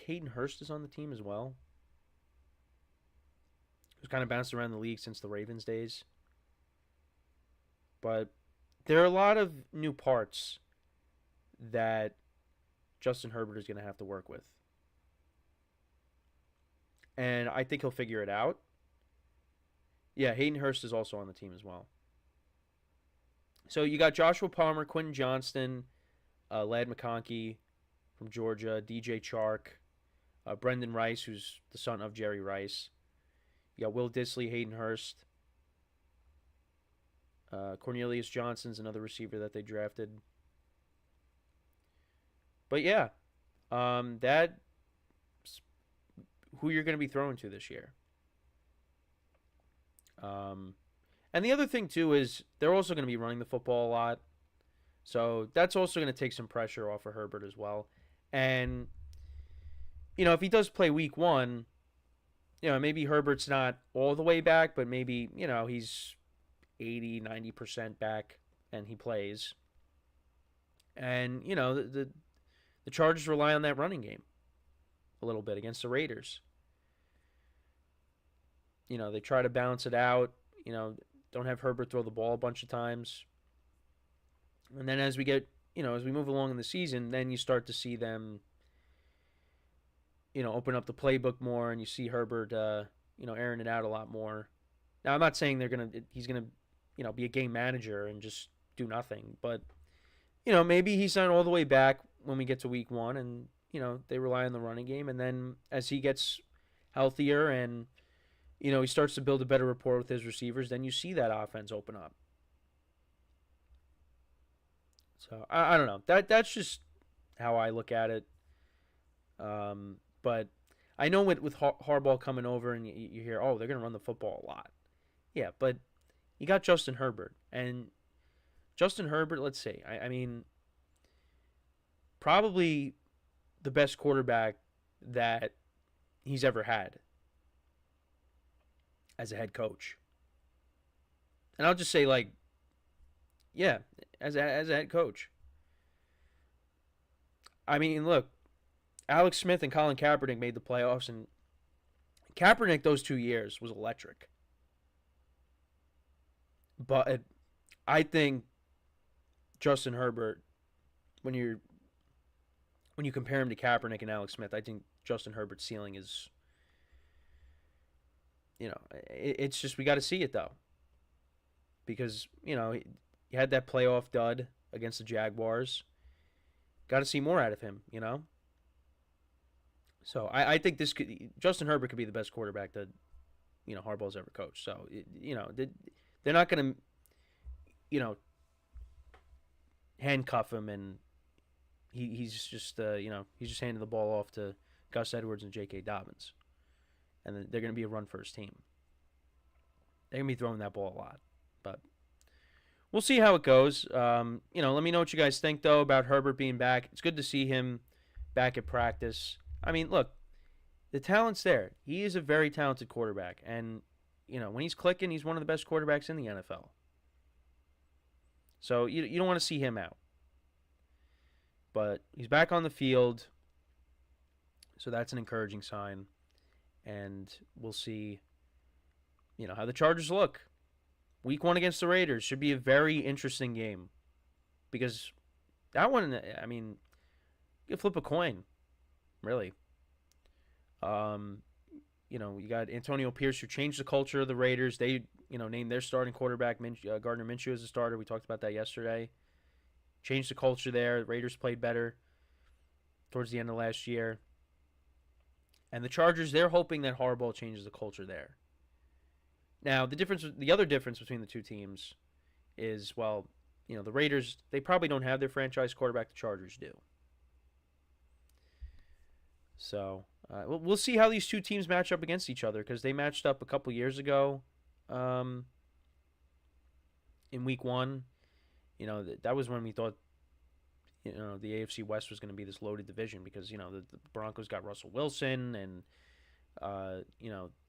Hayden Hurst is on the team as well. Who's kind of bounced around the league since the Ravens days. But there are a lot of new parts that Justin Herbert is going to have to work with. And I think he'll figure it out. Yeah, Hayden Hurst is also on the team as well. So you got Joshua Palmer, Quentin Johnston, Ladd McConkey from Georgia, DJ Chark, Brendan Rice, who's the son of Jerry Rice. You got Will Dissly, Hayden Hurst. Cornelius Johnson's another receiver that they drafted. But yeah, that's who you're going to be throwing to this year. And And the other thing, too, is they're also going to be running the football a lot. So that's also going to take some pressure off of Herbert as well. And, if he does play week 1, maybe Herbert's not all the way back, but maybe, he's 80, 90% back and he plays. And, the Chargers rely on that running game a little bit against the Raiders. They try to balance it out, don't have Herbert throw the ball a bunch of times. And then as we get, as we move along in the season, then you start to see them, open up the playbook more, and you see Herbert, airing it out a lot more. Now, I'm not saying he's going to, be a game manager and just do nothing, but, maybe he's not all the way back when we get to week 1, and, they rely on the running game. And then as he gets healthier and, he starts to build a better rapport with his receivers, then you see that offense open up. So, I don't know. That's just how I look at it. But I know with Harbaugh coming over and you hear, oh, they're going to run the football a lot. Yeah, but you got Justin Herbert. And Justin Herbert, let's see. I mean, probably the best quarterback that he's ever had as a head coach. And I'll just say, as a head coach. I mean, look, Alex Smith and Colin Kaepernick made the playoffs, and Kaepernick those 2 years was electric. But I think Justin Herbert, when you compare him to Kaepernick and Alex Smith, I think Justin Herbert's ceiling is, it's just, we got to see it though. Because, he had that playoff dud against the Jaguars. Got to see more out of him, So I think Justin Herbert could be the best quarterback that, Harbaugh's ever coached. So, they're not going to, handcuff him, and he's just, he's just handing the ball off to Gus Edwards and J.K. Dobbins. And they're going to be a run-first team. They're going to be throwing that ball a lot. But we'll see how it goes. Let me know what you guys think, though, about Herbert being back. It's good to see him back at practice. I mean, look, the talent's there. He is a very talented quarterback. And, when he's clicking, he's one of the best quarterbacks in the NFL. So you don't want to see him out. But he's back on the field. So that's an encouraging sign. And we'll see, how the Chargers look. Week 1 against the Raiders should be a very interesting game. Because that one, I mean, you flip a coin, really. You got Antonio Pierce, who changed the culture of the Raiders. They, named their starting quarterback, Gardner Minshew, as a starter. We talked about that yesterday. Changed the culture there. The Raiders played better towards the end of last year. And the Chargers, they're hoping that Harbaugh changes the culture there. Now, the other difference between the two teams is, the Raiders, they probably don't have their franchise quarterback. The Chargers do. So, we'll see how these two teams match up against each other, because they matched up a couple years ago in week 1. That was when we thought, the AFC West was going to be this loaded division, because, the Broncos got Russell Wilson, and, the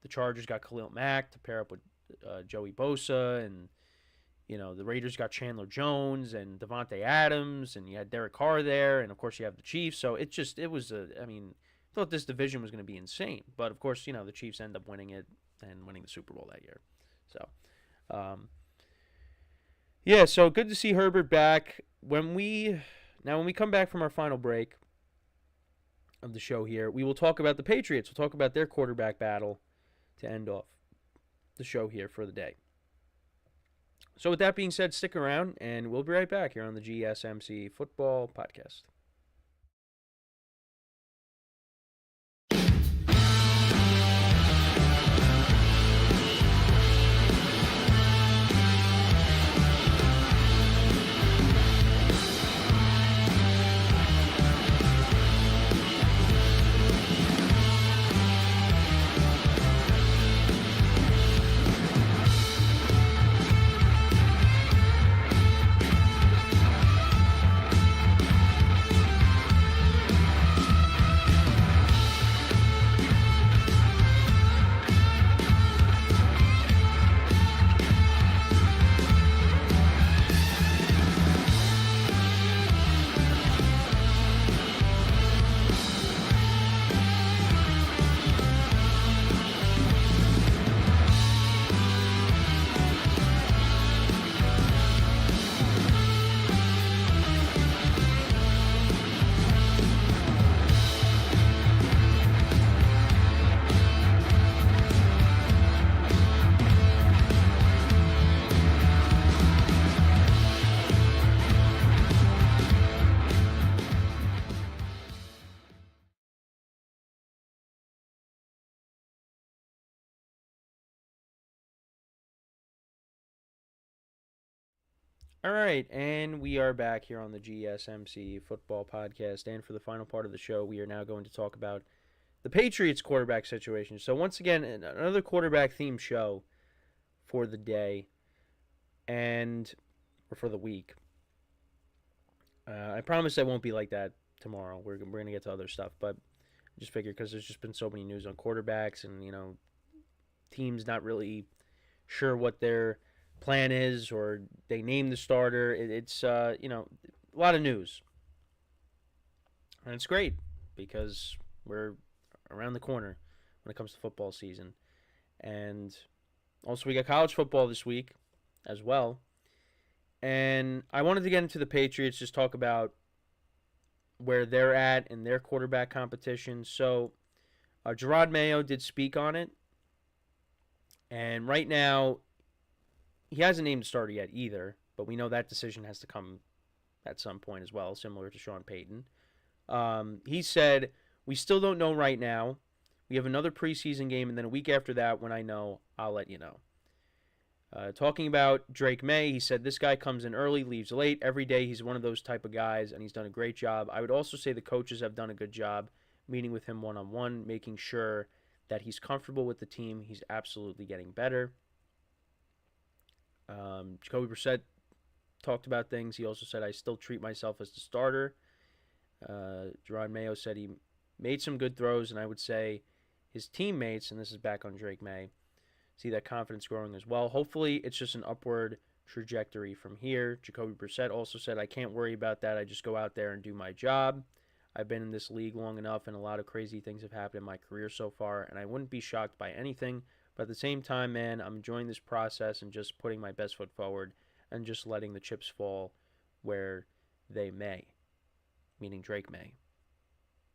Chargers got Khalil Mack to pair up with Joey Bosa, and, the Raiders got Chandler Jones and Devontae Adams, and you had Derek Carr there, and, of course, you have the Chiefs. So I thought this division was going to be insane. But, of course, the Chiefs end up winning it and winning the Super Bowl that year. So, so good to see Herbert back. When we come back from our final break of the show here, we will talk about the Patriots. We'll talk about their quarterback battle to end off the show here for the day. So with that being said, stick around, and we'll be right back here on the GSMC Football Podcast. All right, and we are back here on the GSMC Football Podcast. And for the final part of the show, we are now going to talk about the Patriots quarterback situation. So once again, another quarterback themed show for the day or for the week. I promise I won't be like that tomorrow. We're going to get to other stuff, but I just figured because there's just been so many news on quarterbacks and, teams not really sure what their plan is, or they name the starter. It's a lot of news. And it's great because we're around the corner when it comes to football season. And also we got college football this week as well. And I wanted to get into the Patriots, just talk about where they're at in their quarterback competition. So Gerard Mayo did speak on it. And right now, he hasn't named a starter yet either, but we know that decision has to come at some point as well, similar to Sean Payton. He said, "We still don't know right now. We have another preseason game, and then a week after that, when I know, I'll let you know." Talking about Drake May, he said, "This guy comes in early, leaves late. Every day he's one of those type of guys, and he's done a great job. I would also say the coaches have done a good job meeting with him one-on-one, making sure that he's comfortable with the team. He's absolutely getting better." Jacoby Brissett talked about things. He also said, "I still treat myself as the starter." Gerard Mayo said he made some good throws, and I would say his teammates, and this is back on Drake May, see that confidence growing as well. Hopefully, it's just an upward trajectory from here. Jacoby Brissett also said, "I can't worry about that. I just go out there and do my job. I've been in this league long enough, and a lot of crazy things have happened in my career so far, and I wouldn't be shocked by anything. But at the same time, man, I'm enjoying this process and just putting my best foot forward and just letting the chips fall where they may." Meaning Drake May.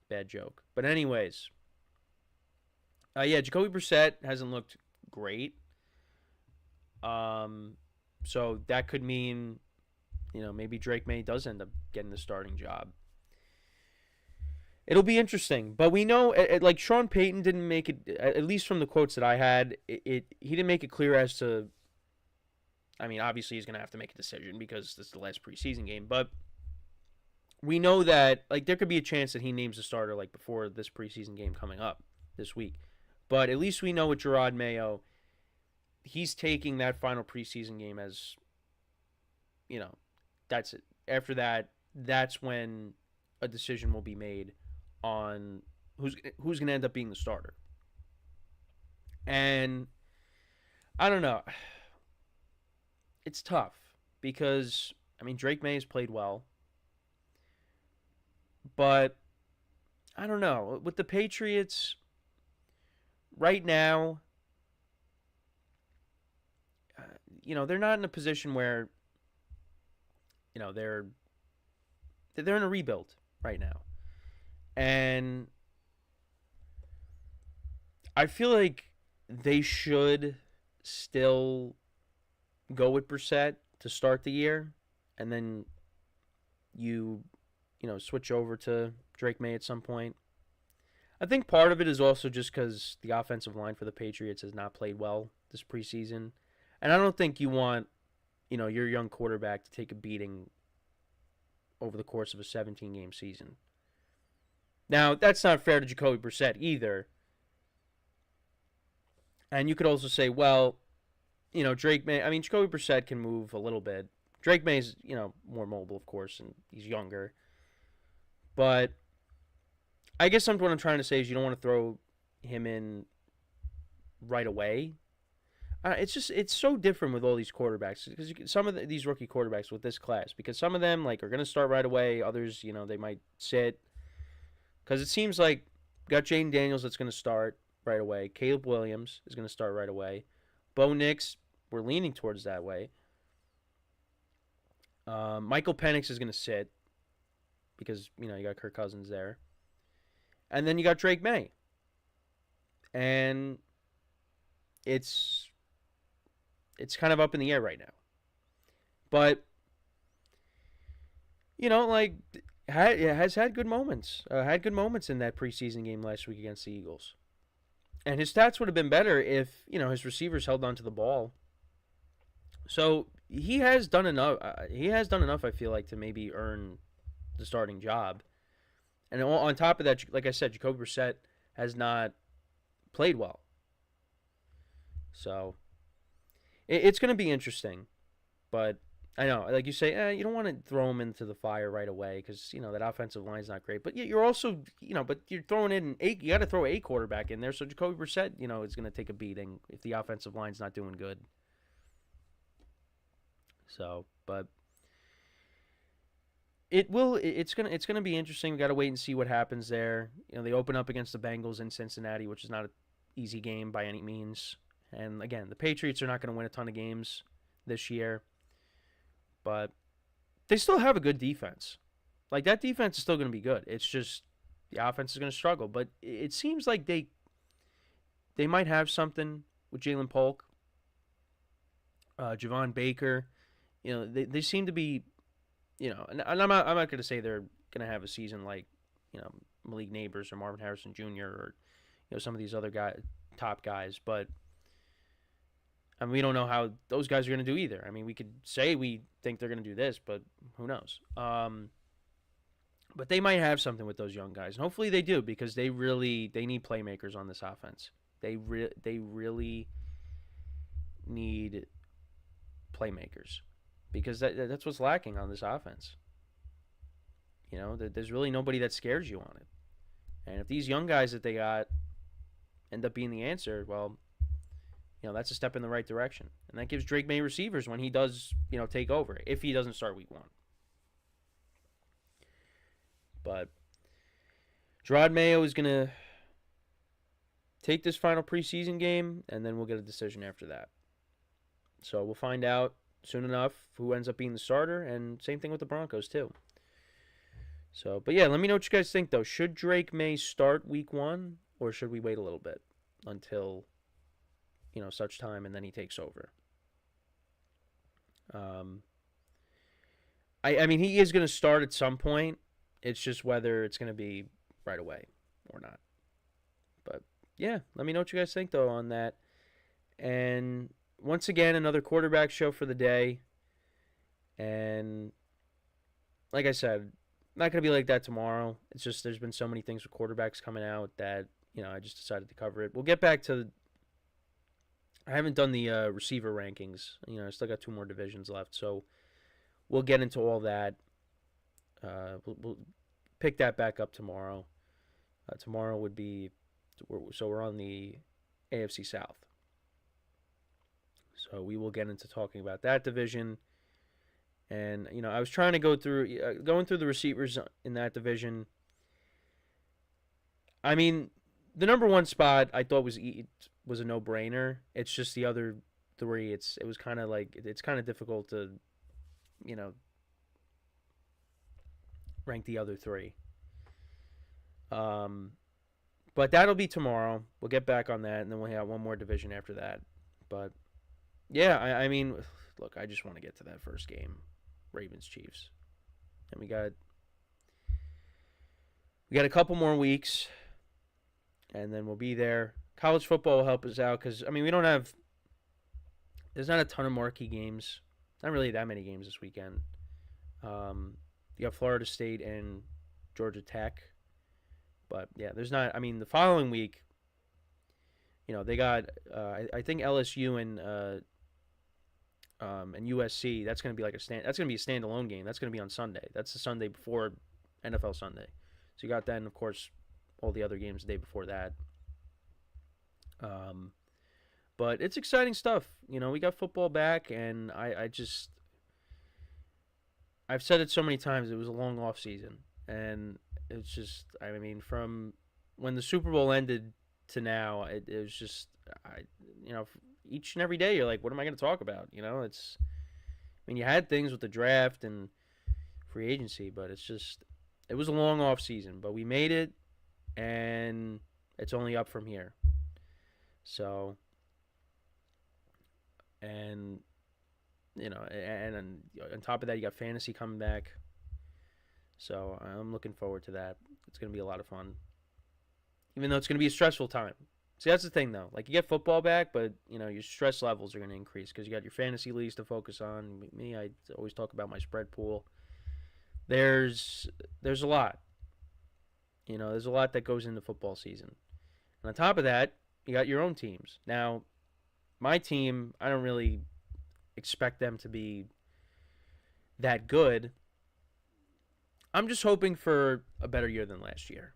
Bad joke. But anyways, Jacoby Brissett hasn't looked great. So that could mean, maybe Drake May does end up getting the starting job. It'll be interesting, but we know, like Sean Payton didn't make it, at least from the quotes that I had, he didn't make it clear as to, obviously he's going to have to make a decision because this is the last preseason game, but we know that, there could be a chance that he names a starter, before this preseason game coming up this week. But at least we know with Gerard Mayo, he's taking that final preseason game as, that's it. After that, that's when a decision will be made on who's going to end up being the starter. And I don't know. It's tough because, Drake May has played well. But I don't know. With the Patriots, right now, they're not in a position where, they're in a rebuild right now. And I feel like they should still go with Brissett to start the year, and then you switch over to Drake May at some point. I think part of it is also just because the offensive line for the Patriots has not played well this preseason. And I don't think you want, your young quarterback to take a beating over the course of a 17-game season. Now, that's not fair to Jacoby Brissett either. And you could also say, well, Drake May, Jacoby Brissett can move a little bit. Drake May's, more mobile, of course, and he's younger. But I guess what I'm trying to say is you don't want to throw him in right away. It's so different with all these quarterbacks, because some of these rookie quarterbacks with this class, because some of them are going to start right away. Others, they might sit. Because it seems like we got Jaden Daniels that's going to start right away. Caleb Williams is going to start right away. Bo Nix, we're leaning towards that way. Michael Penix is going to sit because, you got Kirk Cousins there. And then you got Drake May. And it's kind of up in the air right now. But, has had good moments. Had good moments in that preseason game last week against the Eagles. And his stats would have been better if, his receivers held onto the ball. So, he has done enough. I feel like, to maybe earn the starting job. And on top of that, like I said, Jacoby Brissett has not played well. So it's going to be interesting. But I know, like you say, you don't want to throw him into the fire right away because, that offensive line's not great. But you're also, but you're throwing in you got to throw a quarterback in there. So Jacoby Brissett, is going to take a beating if the offensive line's not doing good. So, but it's gonna be interesting. We got to wait and see what happens there. They open up against the Bengals in Cincinnati, which is not an easy game by any means. And again, the Patriots are not going to win a ton of games this year, but they still have a good defense. Like, that defense is still going to be good. It's just the offense is going to struggle. But it seems like they might have something with Jalen Polk, Javon Baker. They seem to be, and I'm not going to say they're going to have a season like, Malik Neighbors or Marvin Harrison Jr. or, some of these other top guys, but I mean, we don't know how those guys are going to do either. I mean, we could say we think they're going to do this, but who knows? But they might have something with those young guys, and hopefully they do, because they need playmakers on this offense. They really need playmakers, because that's what's lacking on this offense. There's really nobody that scares you on it. And if these young guys that they got end up being the answer, well, that's a step in the right direction. And that gives Drake May receivers when he does, take over, if he doesn't start week 1. But Gerard Mayo is going to take this final preseason game, and then we'll get a decision after that. So we'll find out soon enough who ends up being the starter, and same thing with the Broncos too. So, but yeah, let me know what you guys think, though. Should Drake May start week 1, or should we wait a little bit until such time, and then he takes over? I mean, he is going to start at some point. It's just whether it's going to be right away or not. But yeah, let me know what you guys think, though, on that. And once again, another quarterback show for the day. And like I said, not going to be like that tomorrow. It's just there's been so many things with quarterbacks coming out that, I just decided to cover it. We'll get back to... I haven't done the receiver rankings. I still got 2 more divisions left. So we'll get into all that. We'll pick that back up tomorrow. Tomorrow would be... So we're on the AFC South. So we will get into talking about that division. And, I was trying to going through the receivers in that division. I mean, the number 1 spot I thought was a no-brainer. It's just the other 3. It was kind of like, it's kind of difficult to, rank the other 3. But that'll be tomorrow. We'll get back on that, and then we'll have one more division after that. But yeah, I mean, look, I just want to get to that first game, Ravens-Chiefs. And we got a couple more weeks, and then we'll be there. College football will help us out because, I mean, there's not a ton of marquee games. Not really that many games this weekend. You got Florida State and Georgia Tech. But, yeah, there's not, I mean, the following week, they got, I think LSU and USC, that's going to be that's going to be a standalone game. That's going to be on Sunday. That's the Sunday before NFL Sunday. So you got then, of course, all the other games the day before that. But it's exciting stuff. We got football back, and I've said it so many times, it was a long off season. And it's just, I mean, from when the Super Bowl ended to now, it was just, each and every day you're like, what am I going to talk about? You had things with the draft and free agency, but it was a long off season, but we made it, and it's only up from here. So, and on top of that, you got fantasy coming back. So I'm looking forward to that. It's going to be a lot of fun. Even though it's going to be a stressful time. See, that's the thing, though. Like, you get football back, but, your stress levels are going to increase because you got your fantasy leagues to focus on. Me, I always talk about my spread pool. There's a lot. There's a lot that goes into football season. And on top of that, you got your own teams. Now, my team, I don't really expect them to be that good. I'm just hoping for a better year than last year.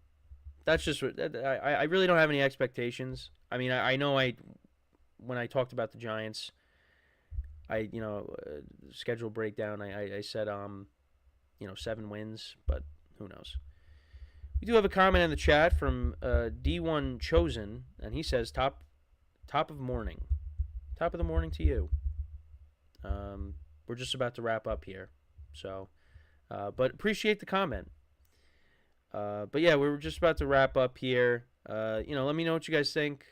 That's just what I really don't have any expectations. I mean, I know when I talked about the Giants, schedule breakdown, I said 7 wins, but who knows. We do have a comment in the chat from D1 Chosen, and he says top of the morning to you. We're just about to wrap up here, so but appreciate the comment. But yeah, we were just about to wrap up here. Let me know what you guys think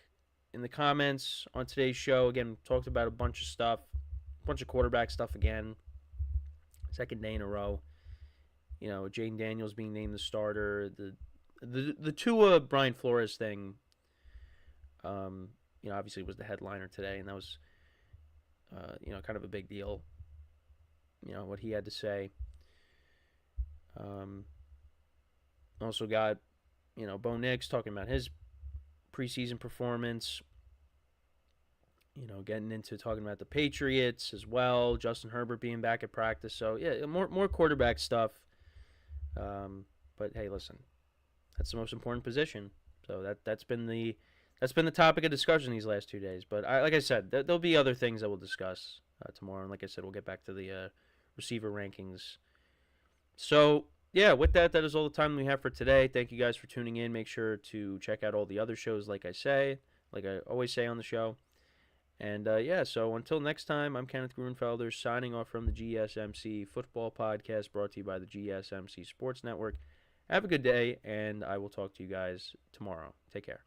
in the comments on today's show. Again, we talked about a bunch of stuff, a bunch of quarterback stuff again. Second day in a row. Jaden Daniels being named the starter. The Tua Brian Flores thing, obviously was the headliner today, and that was, kind of a big deal. What he had to say. Also got, Bo Nix talking about his preseason performance. Getting into talking about the Patriots as well. Justin Herbert being back at practice. So yeah, more quarterback stuff. But hey, listen, that's the most important position. So that's been the topic of discussion these last 2 days. But like I said, there'll be other things that we'll discuss tomorrow. And like I said, we'll get back to the receiver rankings. So yeah, with that is all the time we have for today. Thank you guys for tuning in. Make sure to check out all the other shows, like I always say on the show. And so until next time, I'm Kenneth Grunfelder signing off from the GSMC Football Podcast, brought to you by the GSMC Sports Network. Have a good day, and I will talk to you guys tomorrow. Take care.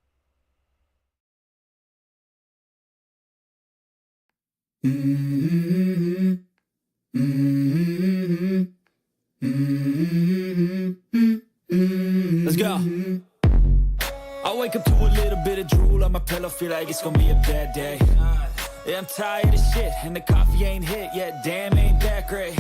Let's go. I wake up to a little bit of drool on my pillow, feel like it's gonna be a bad day. Yeah, I'm tired of shit, and the coffee ain't hit yet, damn, ain't that great.